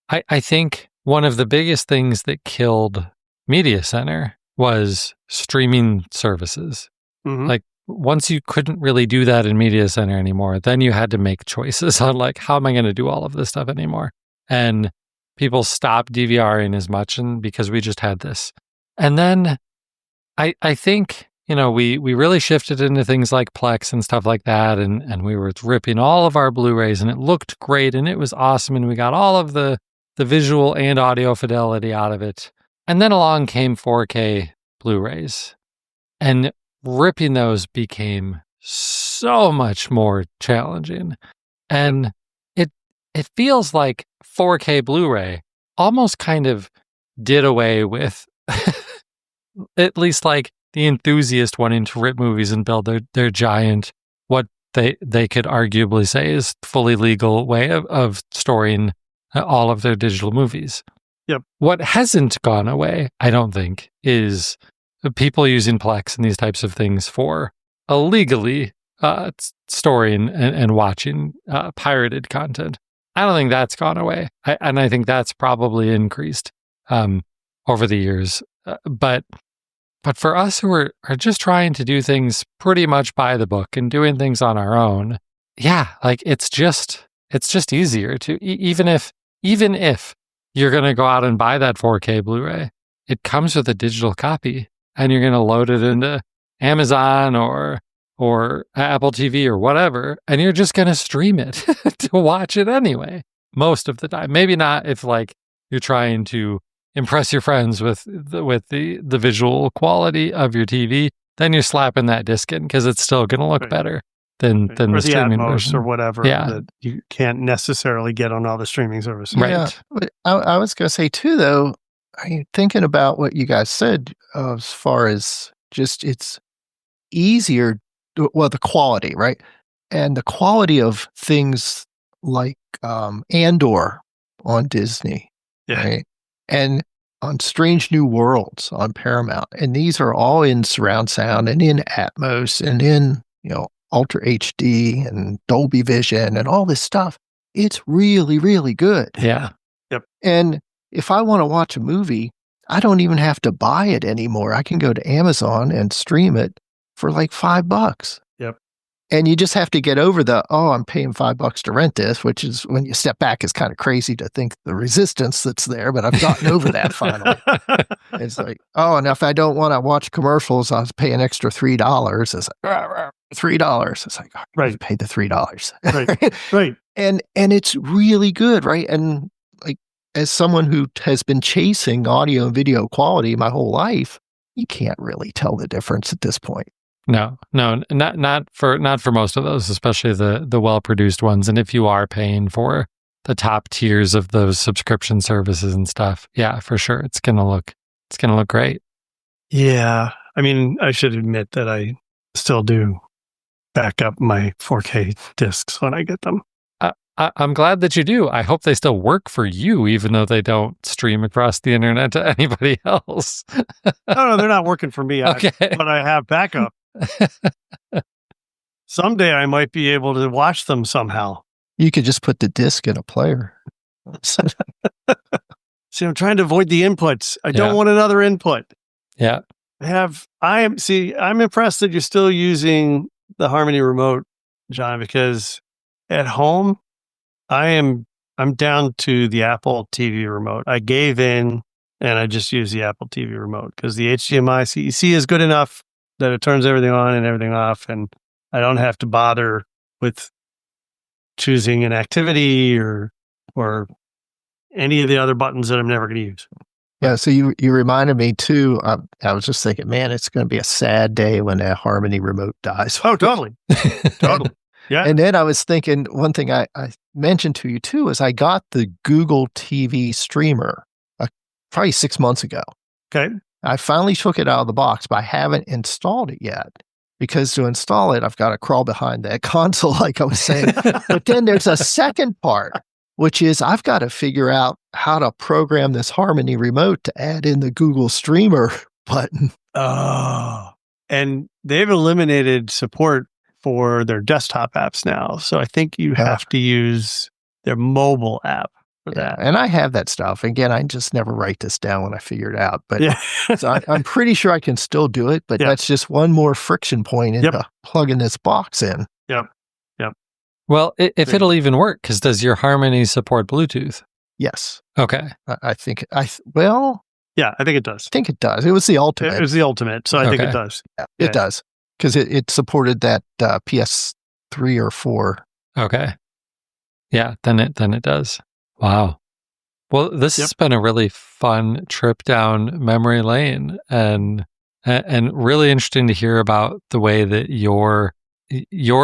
I think one of the biggest things that killed Media Center was streaming services. Mhm. Like, once you couldn't really do that in Media Center anymore, then you had to make choices on like, how am I going to do all of this stuff anymore? And people stopped DVRing as much, and because we just had this. And then I think, we really shifted into things like Plex and stuff like that, and we were ripping all of our Blu-rays, and it looked great, and it was awesome, and we got all of the visual and audio fidelity out of it. And then along came 4K Blu-rays, and ripping those became so much more challenging. And it feels like 4K Blu-ray almost kind of did away with at least like the enthusiast wanting to rip movies and build their giant, what they could arguably say is fully legal way of storing all of their digital movies. Yep. What hasn't gone away, I don't think, is people using Plex and these types of things for illegally storing and watching pirated content. I don't think that's gone away. And I think that's probably increased over the years. But for us who are just trying to do things pretty much by the book and doing things on our own, yeah, like it's just easier to, even if you're going to go out and buy that 4K Blu-ray, it comes with a digital copy and you're going to load it into Amazon or Apple TV or whatever, and you're just going to stream it to watch it anyway, most of the time. Maybe not if like you're trying to impress your friends with the visual quality of your TV, then you're slapping that disc in because it's still going to look better than the streaming Atmos version or whatever that you can't necessarily get on all the streaming services. Right. Yeah, but I was going to say too, though, thinking about what you guys said as far as just it's easier, well, the quality, right? And the quality of things like Andor on Disney, right? And on Strange New Worlds on Paramount. And these are all in surround sound and in Atmos and in, Ultra HD and Dolby Vision and all this stuff. It's really, really good. Yeah. Yep. And if I want to watch a movie, I don't even have to buy it anymore. I can go to Amazon and stream it for like $5. Yep. And you just have to get over I'm paying $5 to rent this, which is, when you step back, is kind of crazy to think the resistance that's there, but I've gotten over that finally. It's like, and if I don't want to watch commercials, I'll pay an extra $3. It's like, $3. It's like, right, pay the $3. Right. And it's really good, right? And like, as someone who has been chasing audio and video quality my whole life, you can't really tell the difference at this point. No, not for most of those, especially the well-produced ones. And if you are paying for the top tiers of those subscription services and stuff, yeah, for sure, it's gonna look great. Yeah, I mean, I should admit that I still do back up my 4K discs when I get them. I'm glad that you do. I hope they still work for you, even though they don't stream across the internet to anybody else. No, they're not working for me. Okay. But I have backup. Someday I might be able to watch them somehow. You could just put the disc in a player. See, I'm trying to avoid the inputs. I don't want another input. Yeah. I'm impressed that you're still using the Harmony remote, John, because at home, I'm down to the Apple TV remote. I gave in and I just use the Apple TV remote because the HDMI CEC is good enough that it turns everything on and everything off, and I don't have to bother with choosing an activity or any of the other buttons that I'm never going to use. Yeah, so you reminded me too. I was just thinking, man, it's going to be a sad day when that Harmony remote dies. Oh, totally. Totally. Yeah. And then I was thinking, one thing I mentioned to you too is I got the Google TV streamer probably 6 months ago. Okay. I finally took it out of the box, but I haven't installed it yet. Because to install it, I've got to crawl behind that console, like I was saying. But then there's a second part, which is I've got to figure out how to program this Harmony remote to add in the Google Streamer button. Oh, and they've eliminated support for their desktop apps now. So I think you have to use their mobile app. for Yeah, that. and I have that stuff. Again, I just never write this down when I figure it out. But Yeah. so I'm pretty sure I can still do it, but Yeah. that's just one more friction point Yep. into plugging this box in. Yep. Well, if There you it'll go. even work, because does your Harmony support Bluetooth? Yes. Okay. I think, Yeah, I think it does. I think it does. It was the ultimate. It was the ultimate, so I think it Okay. does. Yeah, Yeah. it does. Because it supported that PS3 or 4. Okay. Yeah, then it does. Wow. Well, this has been a really fun trip down memory lane, and really interesting to hear about the way that your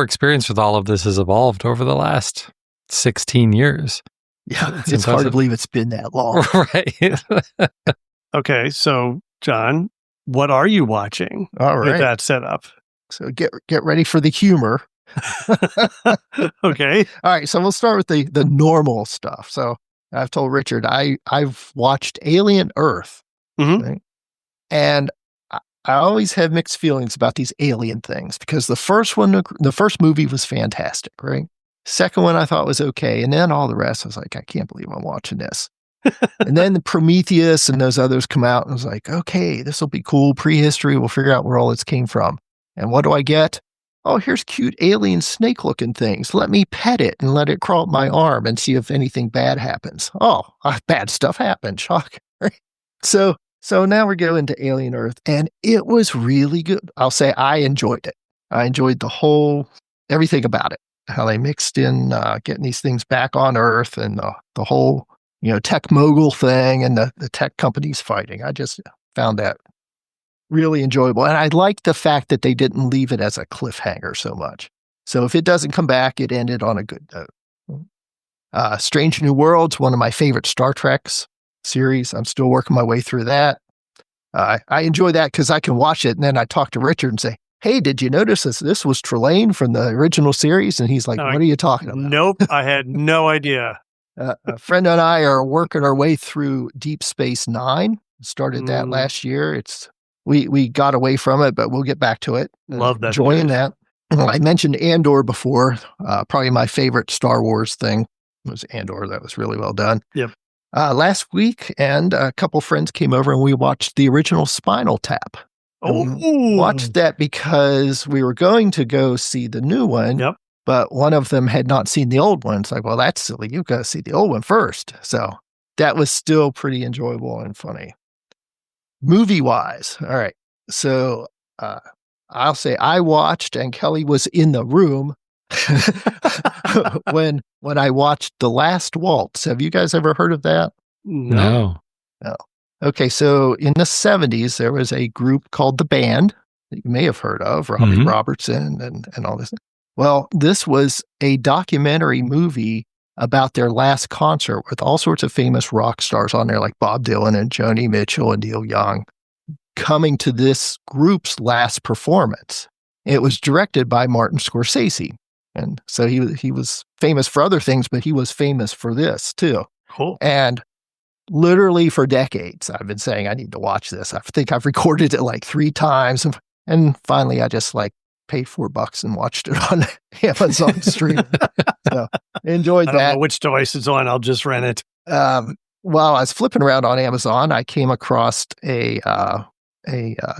experience with all of this has evolved over the last 16 years. Yeah, It's it's hard to impressive. believe it's been that long. Right. Okay, so John, what are you watching All with right. that setup? So get ready for the humor. Okay. All right, so we'll start with the normal stuff. So I've told Richard I've watched Alien Earth, Mhm. right? And I always have mixed feelings about these alien things because the first movie was fantastic, right? Second one I thought was okay, and then all the rest I was like, I can't believe I'm watching this. And then the Prometheus and those others come out, and I was like, okay, this will be cool. Prehistory, we'll figure out where all this came from. And what do I get? Oh, here's cute alien snake-looking things. Let me pet it and let it crawl up my arm and see if anything bad happens. Oh, bad stuff happened. Shock. So now we're going to Alien Earth, and it was really good. I'll say I enjoyed it. I enjoyed everything about it. How they mixed in getting these things back on Earth and the whole tech mogul thing and the tech companies fighting. I just found that really enjoyable. And I like the fact that they didn't leave it as a cliffhanger so much. So if it doesn't come back, it ended on a good note. Strange New Worlds, one of my favorite Star Treks series. I'm still working my way through that. I enjoy that because I can watch it and then I talk to Richard and say, hey, did you notice this was Trelane from the original series? And he's like, what are you talking about? Nope, I had no idea. A friend and I are working our way through Deep Space Nine. Started that last year. We got away from it, but we'll get back to it. Love that. Enjoying that. I mentioned Andor before. Probably my favorite Star Wars thing was Andor. That was really well done. Yep. Last week, and a couple friends came over and we watched the original Spinal Tap. Watched that because we were going to go see the new one. Yep. But one of them had not seen the old one. It's like, well, that's silly. You've got to see the old one first. So that was still pretty enjoyable and funny. Movie-wise, all right. So I'll say I watched, and Kelly was in the room when I watched The Last Waltz. Have you guys ever heard of that? No. Okay, so in the 70s, there was a group called The Band that you may have heard of, Robbie Robertson and all this. Well, this was a documentary movie about their last concert with all sorts of famous rock stars on there, like Bob Dylan and Joni Mitchell and Neil Young, coming to this group's last performance. It was directed by Martin Scorsese. And so he was famous for other things, but he was famous for this too. Cool. And literally for decades, I've been saying, I need to watch this. I think I've recorded it like 3 times. And finally, I just paid $4 and watched it on Amazon stream. So enjoyed that. I don't know which device it's on. I'll just rent it. While I was flipping around on Amazon, I came across a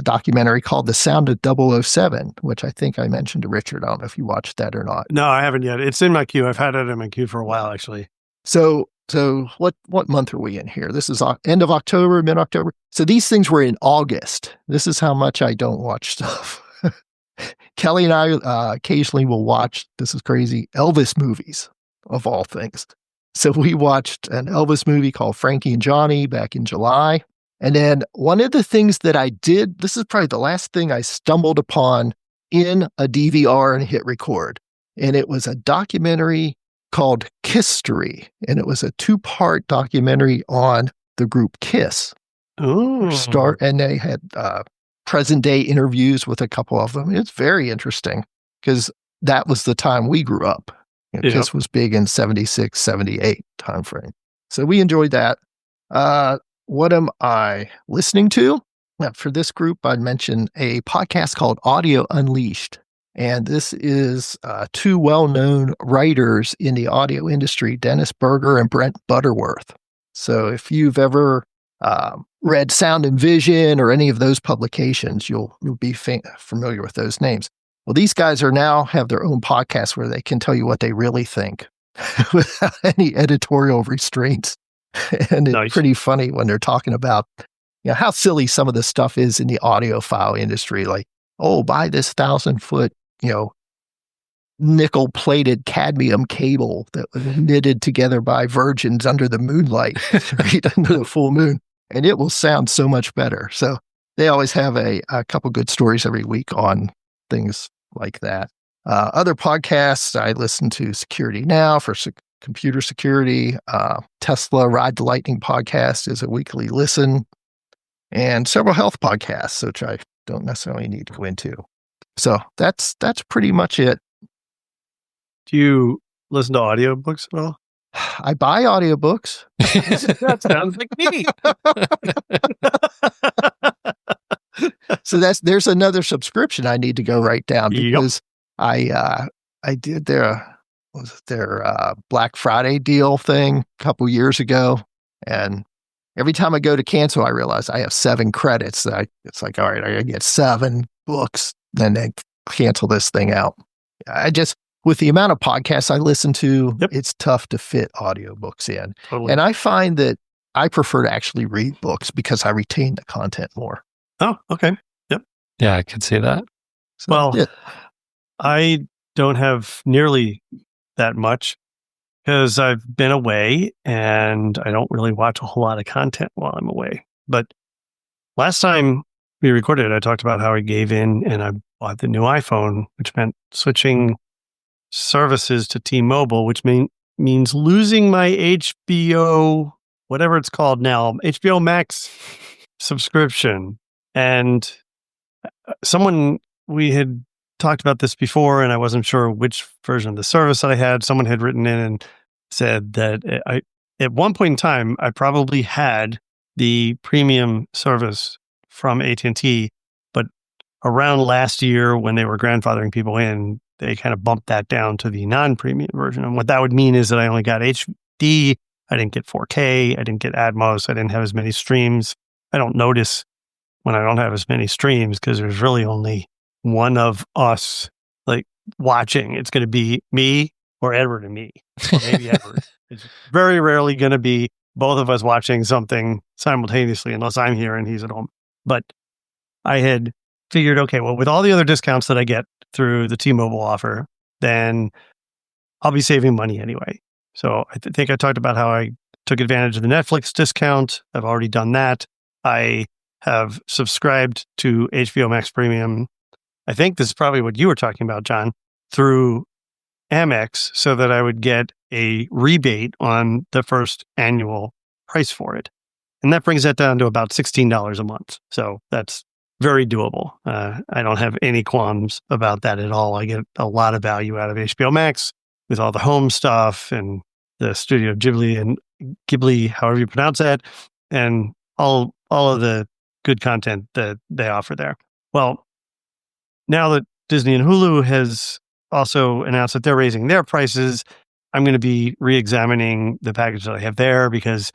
documentary called The Sound of 007, which I think I mentioned to Richard. I don't know if you watched that or not. No, I haven't yet. It's in my queue. I've had it in my queue for a while, actually. So what month are we in here? This is end of October, mid-October. So these things were in August. This is how much I don't watch stuff. Kelly and I occasionally will watch, this is crazy, Elvis movies, of all things. So we watched an Elvis movie called Frankie and Johnny back in July. And then one of the things that I did, this is probably the last thing I stumbled upon in a DVR and hit record. And it was a documentary called Kisstory. And it was a 2-part documentary on the group Kiss. Oh. And they had present day interviews with a couple of them. It's very interesting because that was the time we grew up. Kiss was big in 76, 78 timeframe. So we enjoyed that. What am I listening to? For this group, I'd mention a podcast called Audio Unleashed. And this is two well-known writers in the audio industry, Dennis Berger and Brent Butterworth. So if you've ever read Sound and Vision or any of those publications, you'll be familiar with those names. Well, these guys now have their own podcast where they can tell you what they really think without any editorial restraints. And it's pretty funny when they're talking about how silly some of the stuff is in the audiophile industry. Like, oh, buy this 1,000-foot, nickel-plated cadmium cable that was knitted together by virgins under the moonlight, right under the full moon, and it will sound so much better. So they always have a couple good stories every week on things like that. Other podcasts, I listen to Security Now for computer security. Tesla Ride the Lightning podcast is a weekly listen, and several health podcasts, which I don't necessarily need to go into. So that's pretty much it. Do you listen to audiobooks at all? I buy audiobooks. That sounds like me. So there's another subscription I need to go write down because I did their Black Friday deal thing a couple years ago, and every time I go to cancel, I realize I have 7 credits. It's like, all right, I gotta get 7 books, and then cancel this thing out. With the amount of podcasts I listen to, it's tough to fit audiobooks in. Totally. And I find that I prefer to actually read books because I retain the content more. Oh, okay. Yep. Yeah, I could see that. So, I don't have nearly that much because I've been away and I don't really watch a whole lot of content while I'm away. But last time we recorded, I talked about how I gave in and I bought the new iPhone, which meant switching services to T-Mobile, which means losing my HBO, whatever it's called now, HBO Max subscription. And we had talked about this before, and I wasn't sure which version of the service I had. Someone had written in and said that at one point in time, I probably had the premium service from AT&T, but around last year when they were grandfathering people in, they kind of bumped that down to the non-premium version. And what that would mean is that I only got HD, I didn't get 4K, I didn't get Atmos, I didn't have as many streams. I don't notice when I don't have as many streams because there's really only one of us like watching. It's going to be me or Edward and me, or maybe Edward. It's very rarely going to be both of us watching something simultaneously unless I'm here and he's at home. But I had figured, okay, well, with all the other discounts that I get through the T-Mobile offer, then I'll be saving money anyway. So I think I talked about how I took advantage of the Netflix discount. I've already done that. I have subscribed to HBO Max Premium. I think this is probably what you were talking about, John, through Amex, so that I would get a rebate on the first annual price for it. And that brings that down to about $16 a month. So that's very doable. I don't have any qualms about that at all. I get a lot of value out of HBO Max with all the home stuff and the Studio Ghibli, however you pronounce that, and all of the good content that they offer there. Well, now that Disney and Hulu has also announced that they're raising their prices, I'm going to be re-examining the package that I have there because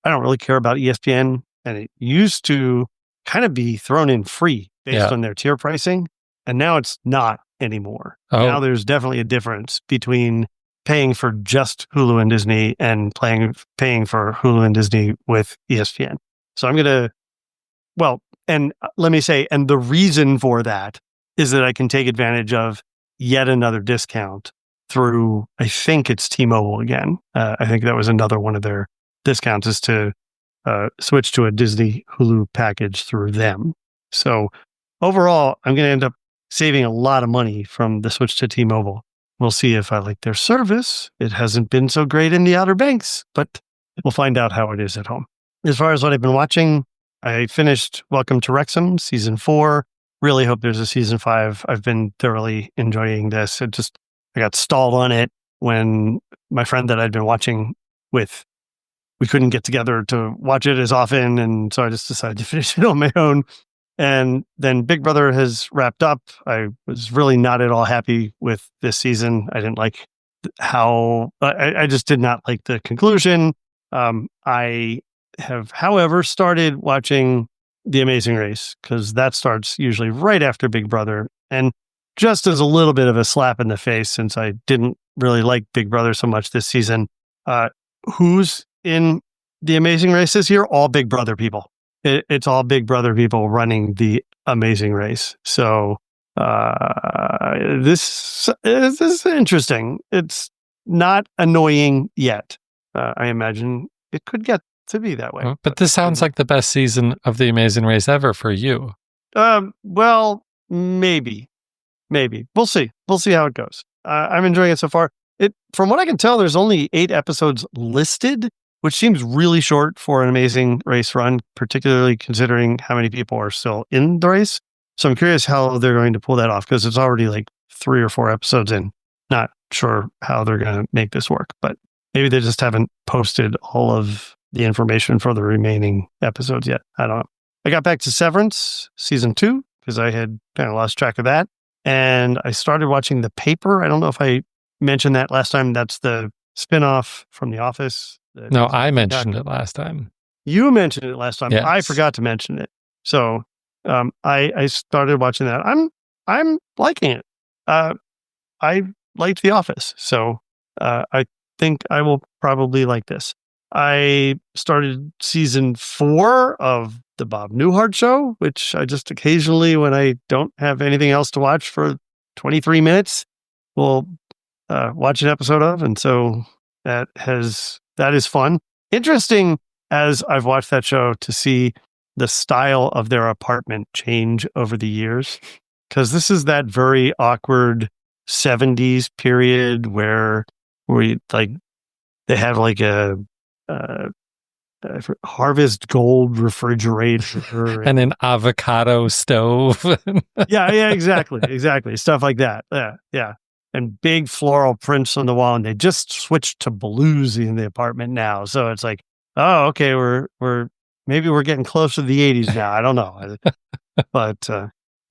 I don't really care about ESPN, and it used to kind of be thrown in free based on their tier pricing, and now it's not anymore. Oh. Now there's definitely a difference between paying for just Hulu and Disney and paying for Hulu and Disney with ESPN. So I'm going to, and let me say, and the reason for that is that I can take advantage of yet another discount through, I think it's T-Mobile again. I think that was another one of their discounts is to switch to a Disney Hulu package through them. So overall, I'm going to end up saving a lot of money from the switch to T-Mobile. We'll see if I like their service. It hasn't been so great in the Outer Banks, but we'll find out how it is at home. As far as what I've been watching, I finished Welcome to Wrexham, season 4. Really hope there's a season 5. I've been thoroughly enjoying this. I got stalled on it when my friend that I'd been watching with, we couldn't get together to watch it as often. And so I just decided to finish it on my own. And then Big Brother has wrapped up. I was really not at all happy with this season. I didn't like how I just did not like the conclusion. I have, however, started watching The Amazing Race because that starts usually right after Big Brother. And just as a little bit of a slap in the face, since I didn't really like Big Brother so much this season, who's in The Amazing Race this year? All Big Brother people. It's all Big Brother people running The Amazing Race. So this is interesting. It's not annoying yet. I imagine it could get to be that way. But this sounds like the best season of The Amazing Race ever for you. Well, maybe. We'll see. We'll see how it goes. I'm enjoying it so far. From what I can tell, there's only 8 episodes listed, which seems really short for an Amazing Race run, particularly considering how many people are still in the race. So I'm curious how they're going to pull that off because it's already like 3 or 4 episodes in. Not sure how they're going to make this work, but maybe they just haven't posted all of the information for the remaining episodes yet. I don't know. I got back to Severance season 2 because I had kind of lost track of that. And I started watching The Paper. I don't know if I mentioned that last time. That's the spinoff from The Office. No, I mentioned it last time. You mentioned it last time. Yes. I forgot to mention it. So I started watching that. I'm liking it. I liked The Office, so I think I will probably like this. I started season 4 of the Bob Newhart Show, which I just occasionally, when I don't have anything else to watch for 23 minutes, will watch an episode of, and so that is fun. Interesting as I've watched that show to see the style of their apartment change over the years, because this is that very awkward 70s period where they have like a Harvest Gold refrigerator and an avocado stove. yeah, exactly. Stuff like that. Yeah. And big floral prints on the wall, and they just switched to blues in the apartment now. So it's like, oh, okay, we're getting close to the 80s now. I don't know, but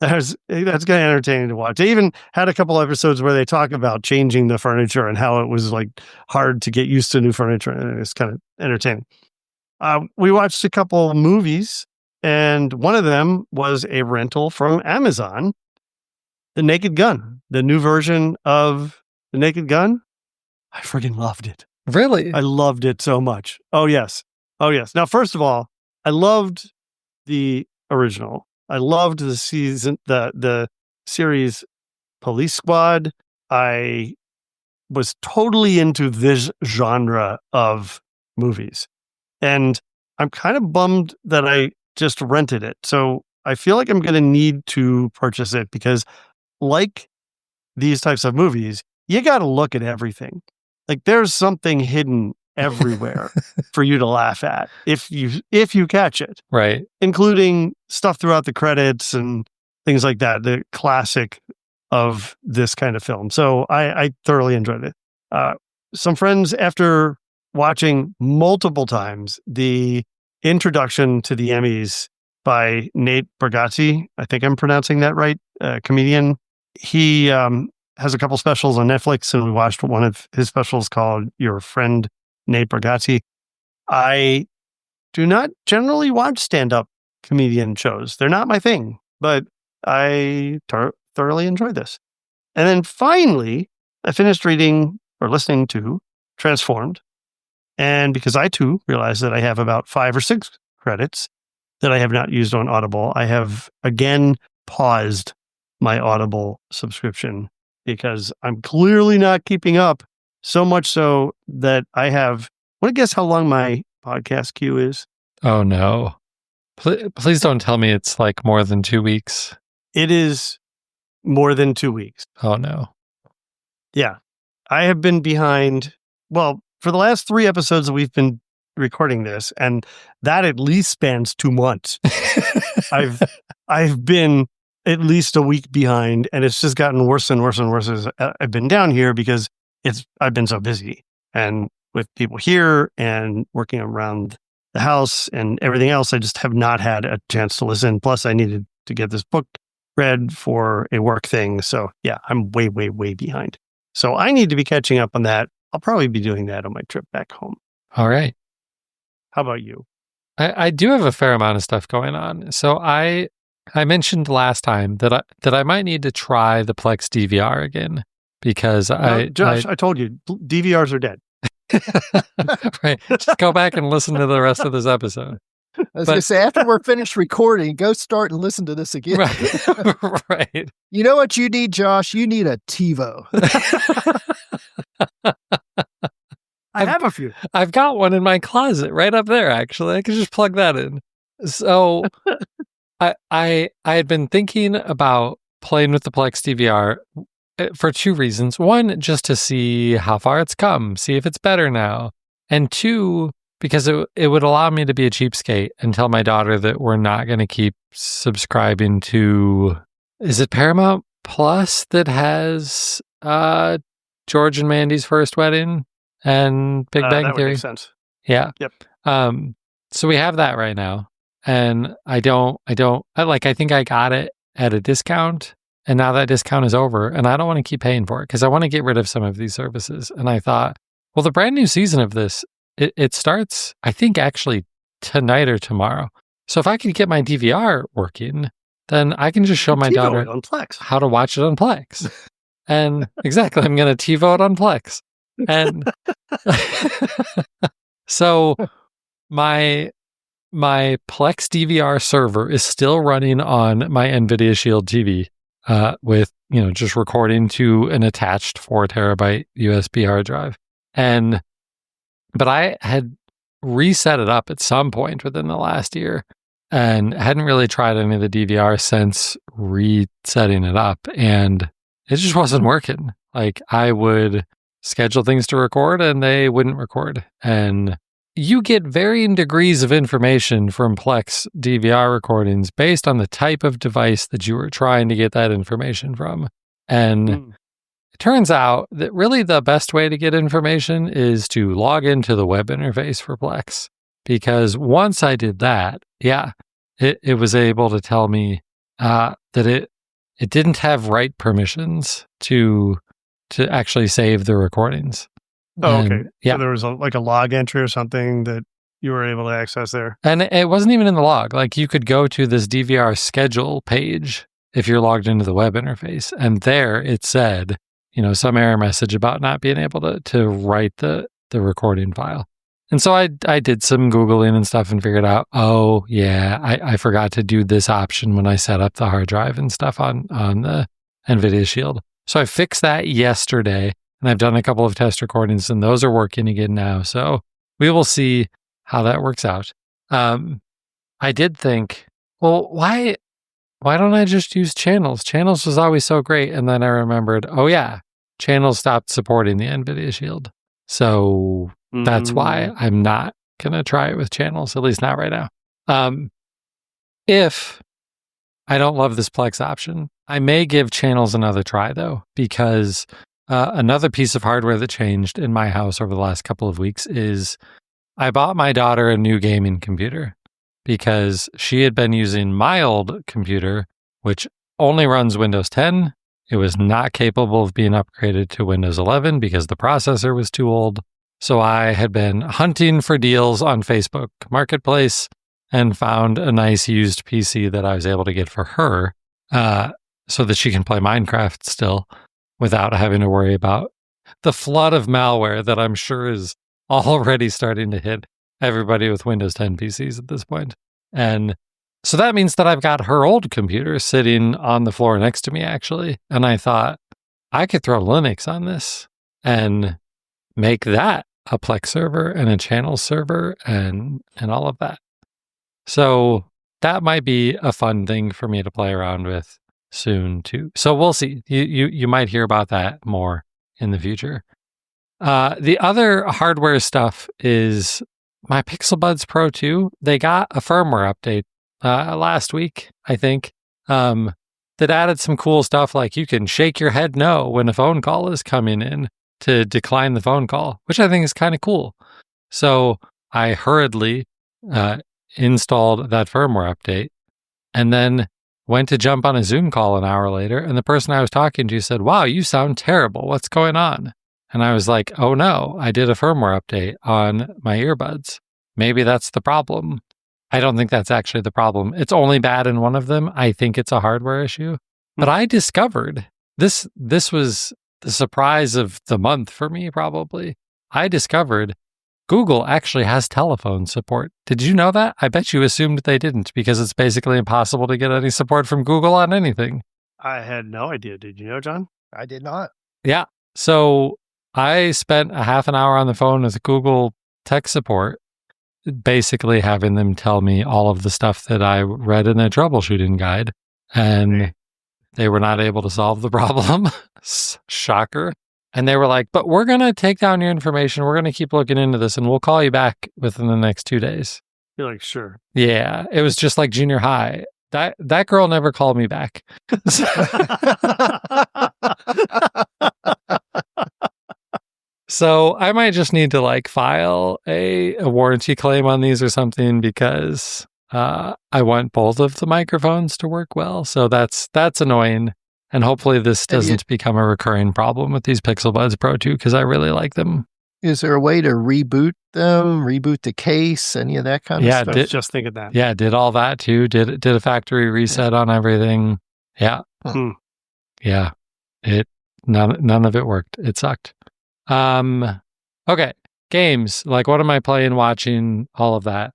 that's kind of entertaining to watch. They even had a couple episodes where they talk about changing the furniture and how it was like hard to get used to new furniture, and it's kind of entertaining. We watched a couple of movies, and one of them was a rental from Amazon, The Naked Gun, the new version of The Naked Gun. I freaking loved it. Really? I loved it so much. Oh, yes. Now, first of all, I loved the original. I loved the series Police Squad. I was totally into this genre of movies. And I'm kind of bummed that I just rented it. So I feel like I'm going to need to purchase it because, like these types of movies, you got to look at everything. Like there's something hidden everywhere for you to laugh at if you catch it. Right. Including stuff throughout the credits and things like that, the classic of this kind of film. So I thoroughly enjoyed it. Some friends, after watching multiple times the introduction to the Emmys by Nate Bargatze, I think I'm pronouncing that right, comedian. He has a couple specials on Netflix, and we watched one of his specials called Your Friend Nate Bargatze. I do not generally watch stand-up comedian shows. They're not my thing, but I thoroughly enjoyed this. And then finally, I finished reading or listening to Transformed. And because I too realized that I have about 5 or 6 credits that I have not used on Audible, I have again paused my Audible subscription because I'm clearly not keeping up, so much so that I have, want to guess how long my podcast queue is? Oh no. Please don't tell me it's like more than 2 weeks. It is more than 2 weeks. Oh no. Yeah. I have been behind, well, for the last 3 episodes that we've been recording this, and that at least spans 2 months. I've been at least a week behind, and it's just gotten worse and worse and worse as I've been down here because I've been so busy and with people here and working around the house and everything else. I just have not had a chance to listen. Plus, I needed to get this book read for a work thing. So yeah, I'm way, way, way behind. So I need to be catching up on that. I'll probably be doing that on my trip back home. All right. How about you? I do have a fair amount of stuff going on. So I mentioned last time that I might need to try the Plex DVR again because Josh, I told you DVRs are dead. Right. Just go back and listen to the rest of this episode. I was going to say, after we're finished recording, go start and listen to this again. Right. Right. You know what you need, Josh? You need a TiVo. I have a few. I've got one in my closet right up there, actually. I could just plug that in. So I had been thinking about playing with the Plex DVR for two reasons. One, just to see how far it's come, see if it's better now. And two, because it would allow me to be a cheapskate and tell my daughter that we're not going to keep subscribing to, is it Paramount Plus that has George and Mandy's First Wedding and Big Bang that Theory? would make sense. Yeah. Yep. So we have that right now. And I think I got it at a discount. And now that discount is over. And I don't want to keep paying for it because I want to get rid of some of these services. And I thought, well, the brand new season of this, it starts, I think, actually tonight or tomorrow. So if I could get my DVR working, then I can just show my daughter on Plex. how to watch it on Plex. And exactly, I'm going to TiVo it on Plex. And so my Plex DVR server is still running on my NVIDIA Shield TV with, just recording to an attached 4 terabyte USB hard drive. But I had reset it up at some point within the last year and hadn't really tried any of the DVR since resetting it up. And it just wasn't working. Like, I would schedule things to record and they wouldn't record. And you get varying degrees of information from Plex DVR recordings based on the type of device that you were trying to get that information from. And it turns out that really the best way to get information is to log into the web interface for Plex. Because once I did that, it was able to tell me that it didn't have write permissions to actually save the recordings. Oh, okay. Yeah. So there was a log entry or something that you were able to access there. And it wasn't even in the log. Like, you could go to this DVR schedule page if you're logged into the web interface. And there it said, some error message about not being able to write the recording file. And so I did some Googling and stuff and figured out, I forgot to do this option when I set up the hard drive and stuff on the NVIDIA Shield. So I fixed that yesterday. And I've done a couple of test recordings and those are working again now. So we will see how that works out. I did think, well, why don't I just use Channels? Channels was always so great. And then I remembered, Channels stopped supporting the NVIDIA Shield. So that's why I'm not going to try it with Channels, at least not right now. If I don't love this Plex option, I may give Channels another try though, because another piece of hardware that changed in my house over the last couple of weeks is I bought my daughter a new gaming computer because she had been using my old computer, which only runs Windows 10. It was not capable of being upgraded to Windows 11 because the processor was too old. So I had been hunting for deals on Facebook Marketplace and found a nice used PC that I was able to get for her so that she can play Minecraft still, without having to worry about the flood of malware that I'm sure is already starting to hit everybody with Windows 10 PCs at this point. And so that means that I've got her old computer sitting on the floor next to me, actually. And I thought I could throw Linux on this and make that a Plex server and a Channel server and all of that. So that might be a fun thing for me to play around with soon too. So we'll see. You might hear about that more in the future. The other hardware stuff is my Pixel Buds Pro 2. They got a firmware update last week, I think, that added some cool stuff like you can shake your head no when a phone call is coming in to decline the phone call, which I think is kind of cool. So I hurriedly installed that firmware update. And then went to jump on a Zoom call an hour later, and the person I was talking to said, "Wow, you sound terrible. What's going on?" And I was like, "Oh no, I did a firmware update on my earbuds. Maybe that's the problem." I don't think that's actually the problem. It's only bad in one of them. I think it's a hardware issue. But I discovered this was the surprise of the month for me, probably. I discovered Google actually has telephone support. Did you know that? I bet you assumed they didn't, because it's basically impossible to get any support from Google on anything. I had no idea. Did you know, John? I did not. Yeah. So I spent a half an hour on the phone with Google tech support, basically having them tell me all of the stuff that I read in a troubleshooting guide. And they were not able to solve the problem. Shocker. And they were like, "But we're going to take down your information. We're going to keep looking into this, and we'll call you back within the next 2 days." You're like, sure. Yeah. It was just like junior high. That girl never called me back. So I might just need to like file a warranty claim on these or something, because I want both of the microphones to work well. So that's annoying. And hopefully this doesn't become a recurring problem with these Pixel Buds Pro 2, because I really like them. Is there a way to reboot them, reboot the case, any of that kind of stuff? I was just thinking that. Yeah, did all that too. Did a factory reset on everything. Yeah. Yeah. None of it worked. It sucked. Okay. Games. Like, what am I playing, watching, all of that?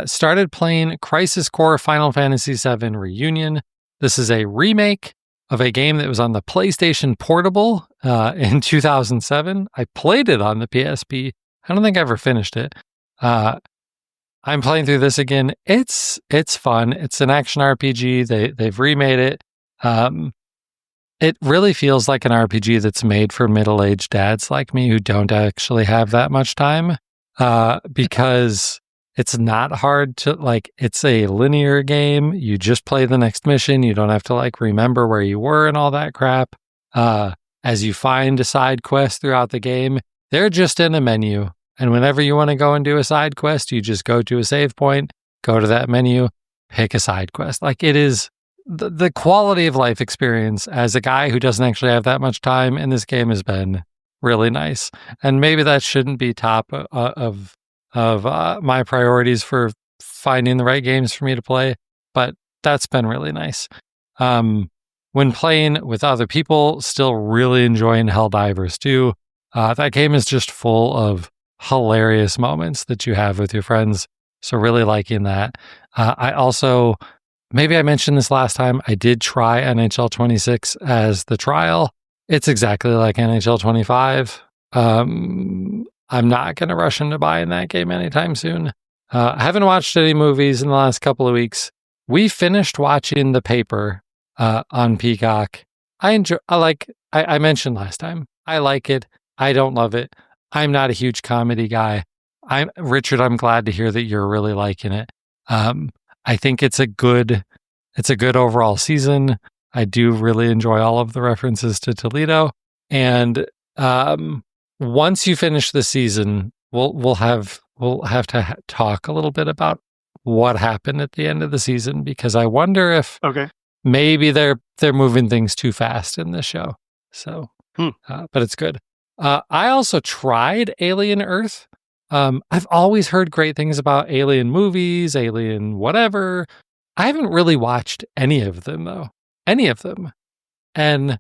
Started playing Crisis Core Final Fantasy VII Reunion. This is a remake of a game that was on the PlayStation Portable in 2007. I played it on the PSP. I don't think I ever finished it. I'm playing through this again. It's fun. It's an action RPG. They've remade it. It really feels like an RPG that's made for middle-aged dads like me who don't actually have that much time, because it's not hard to, like, it's a linear game. You just play the next mission. You don't have to, like, remember where you were and all that crap. As you find a side quest throughout the game, they're just in a menu. And whenever you want to go and do a side quest, you just go to a save point, go to that menu, pick a side quest. Like, it is the quality of life experience as a guy who doesn't actually have that much time in this game has been really nice. And maybe that shouldn't be top of my priorities for finding the right games for me to play, but that's been really nice. When playing with other people, still really enjoying Helldivers 2. That game is just full of hilarious moments that you have with your friends, so really liking that. I also, maybe I mentioned this last time, I did try NHL 26 as the trial. It's exactly like NHL 25. I'm not going to rush into buying that game anytime soon. I haven't watched any movies in the last couple of weeks. We finished watching The Paper on Peacock. I mentioned last time, I like it. I don't love it. I'm not a huge comedy guy. Richard, I'm glad to hear that you're really liking it. I think it's a good overall season. I do really enjoy all of the references to Toledo. And once you finish the season, we'll have to talk a little bit about what happened at the end of the season, because I wonder if maybe they're moving things too fast in this show. So, but it's good. I also tried Alien Earth. I've always heard great things about Alien movies, Alien whatever. I haven't really watched any of them, though. Any of them. And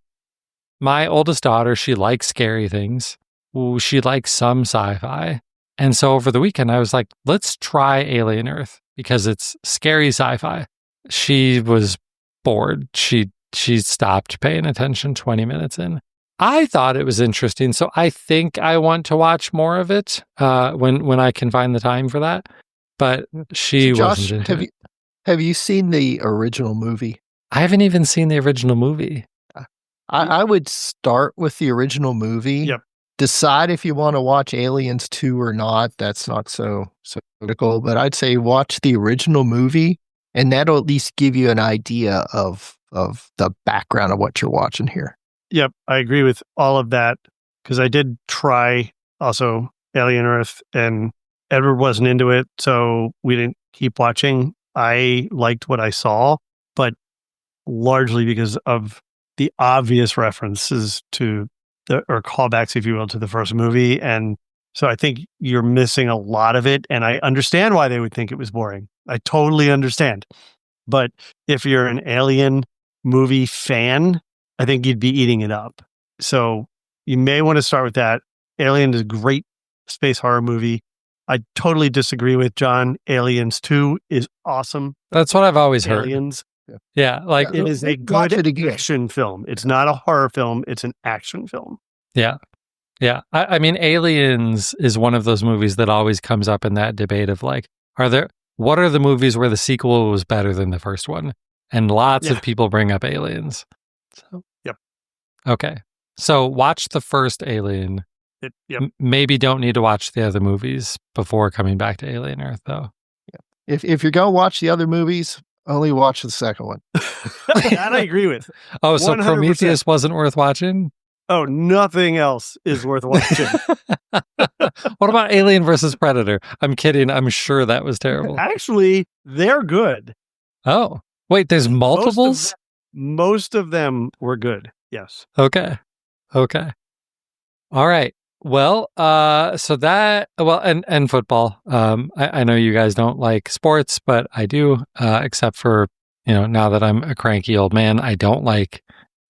my oldest daughter, she likes scary things. Ooh, she likes some sci-fi. And so over the weekend, I was like, let's try Alien Earth, because it's scary sci-fi. She was bored. She stopped paying attention 20 minutes in. I thought it was interesting, so I think I want to watch more of it when I can find the time for that. But she wasn't into it. Have you seen the original movie? I haven't even seen the original movie. I would start with the original movie. Yep. Decide if you want to watch Aliens 2 or not. That's not so critical, but I'd say watch the original movie, and that'll at least give you an idea of the background of what you're watching here. Yep, I agree with all of that, because I did try also Alien Earth, and Edward wasn't into it, so we didn't keep watching. I liked what I saw, but largely because of the obvious references to or callbacks, if you will, to the first movie. And so I think you're missing a lot of it. And I understand why they would think it was boring. I totally understand. But if you're an Alien movie fan, I think you'd be eating it up. So you may want to start with that. Alien is a great space horror movie. I totally disagree with John. Aliens 2 is awesome. That's what I've always heard. Aliens. Yeah, like it is a good action film. It's not a horror film. It's an action film. Yeah. Yeah. I mean, Aliens is one of those movies that always comes up in that debate of like, what are the movies where the sequel was better than the first one? And lots of people bring up Aliens. So, yep. Okay. So watch the first Alien. Maybe don't need to watch the other movies before coming back to Alien Earth, though. Yeah. If you're going to watch the other movies, only watch the second one. That I agree with. Oh, so 100%. Prometheus wasn't worth watching? Oh, nothing else is worth watching. What about Alien versus Predator? I'm kidding. I'm sure that was terrible. Actually, they're good. Oh, wait, there's multiples? Most of them were good. Yes. Okay. All right. Well, so that, and football. I know you guys don't like sports, but I do, except for, now that I'm a cranky old man, I don't like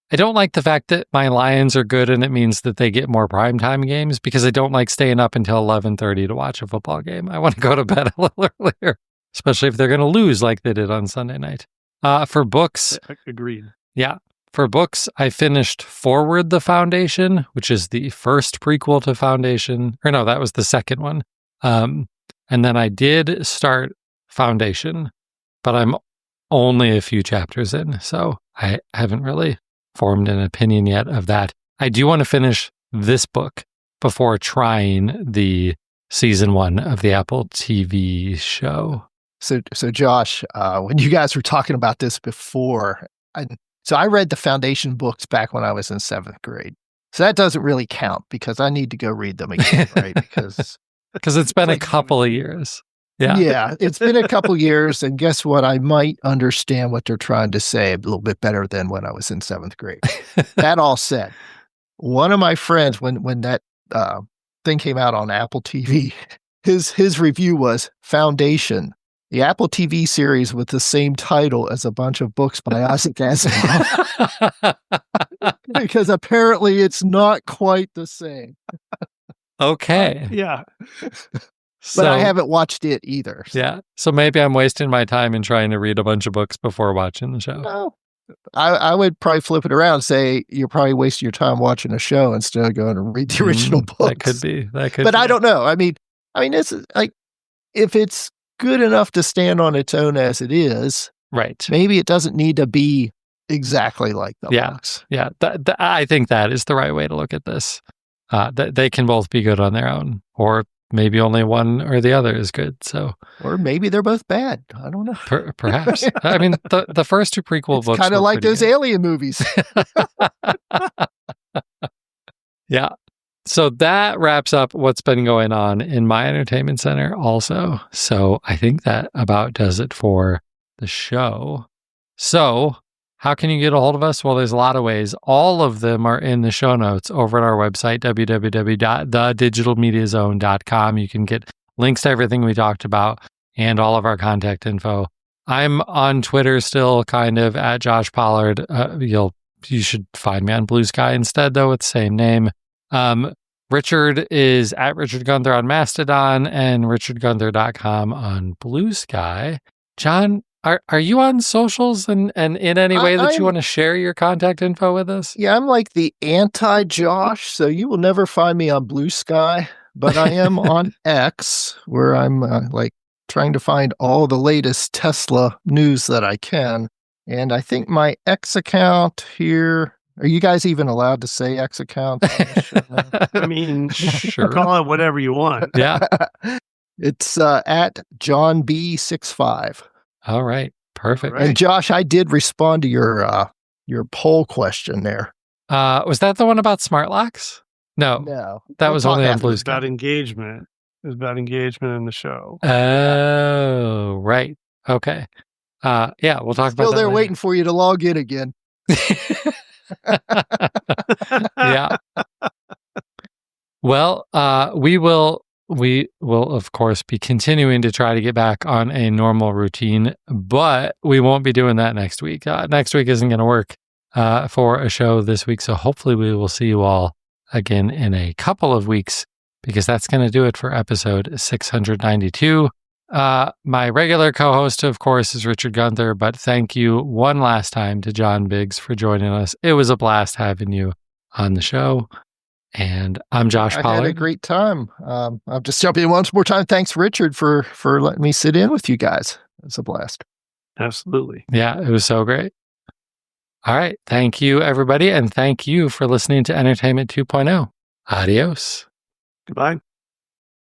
the fact that my Lions are good and it means that they get more primetime games, because I don't like staying up until 11:30 to watch a football game. I want to go to bed a little earlier, especially if they're going to lose like they did on Sunday night. For books. Agreed. Yeah. For books, I finished Forward the Foundation, which is the first prequel to Foundation. Or no, that was the second one. And then I did start Foundation, but I'm only a few chapters in, so I haven't really formed an opinion yet of that. I do want to finish this book before trying the season 1 of the Apple TV show. So Josh, when you guys were talking about this before, I read the Foundation books back when I was in 7th grade. So that doesn't really count because I need to go read them again, right? Because it's been a couple of years. Yeah. Yeah, it's been a couple years, and guess what? I might understand what they're trying to say a little bit better than when I was in 7th grade. That all said, one of my friends, when that thing came out on Apple TV, his review was Foundation, the Apple TV series with the same title as a bunch of books by Isaac Asimov. Because apparently it's not quite the same. Okay. Yeah. But I haven't watched it either. So. Yeah. So maybe I'm wasting my time in trying to read a bunch of books before watching the show. No. I would probably flip it around and say you're probably wasting your time watching a show instead of going to read the original books. That could be. But I don't know. I mean, this is like, if it's good enough to stand on its own as it is, right? Maybe it doesn't need to be exactly like the books. Yeah. I think that is the right way to look at this. They can both be good on their own, or maybe only one or the other is good. So, or maybe they're both bad. I don't know. Perhaps. I mean, the first 2 prequel books kind of like those good. Alien movies. Yeah. So that wraps up what's been going on in my entertainment center also. So I think that about does it for the show. So how can you get a hold of us? Well, there's a lot of ways. All of them are in the show notes over at our website, www.thedigitalmediazone.com. You can get links to everything we talked about and all of our contact info. I'm on Twitter still, kind of at Josh Pollard. You should find me on Blue Sky instead, though, with the same name. Richard is at Richard Gunther on Mastodon and richardgunther.com on Blue Sky. John, are you on socials and in any way that you want to share your contact info with us? Yeah, I'm like the anti-Josh, so you will never find me on Blue Sky, but I am on X, where I'm trying to find all the latest Tesla news that I can. And I think my X account here... Are you guys even allowed to say X account? I mean, sure. Call it whatever you want. Yeah. It's at Jon B65. All right. Perfect. And Josh, I did respond to your poll question there. Was that the one about smart locks? No. That was only on Blue Sky. About engagement. It was about engagement in the show. Oh, right. Okay. Yeah, we'll talk about Still that there later. waiting for you to log in again. Yeah. Well, we will of course be continuing to try to get back on a normal routine, but we won't be doing that next week. Next week isn't going to work for a show this week, so hopefully we will see you all again in a couple of weeks, because that's going to do it for episode 692. My regular co-host, of course, is Richard Gunther, but thank you one last time to Jon Biggs for joining us. It was a blast having you on the show. And I'm Josh Pollard. I had a great time. I'll just jump in once more time. Thanks, Richard, for letting me sit in with you guys. It's a blast. Absolutely. Yeah, it was so great. All right. Thank you, everybody. And thank you for listening to Entertainment 2.0. Adios. Goodbye.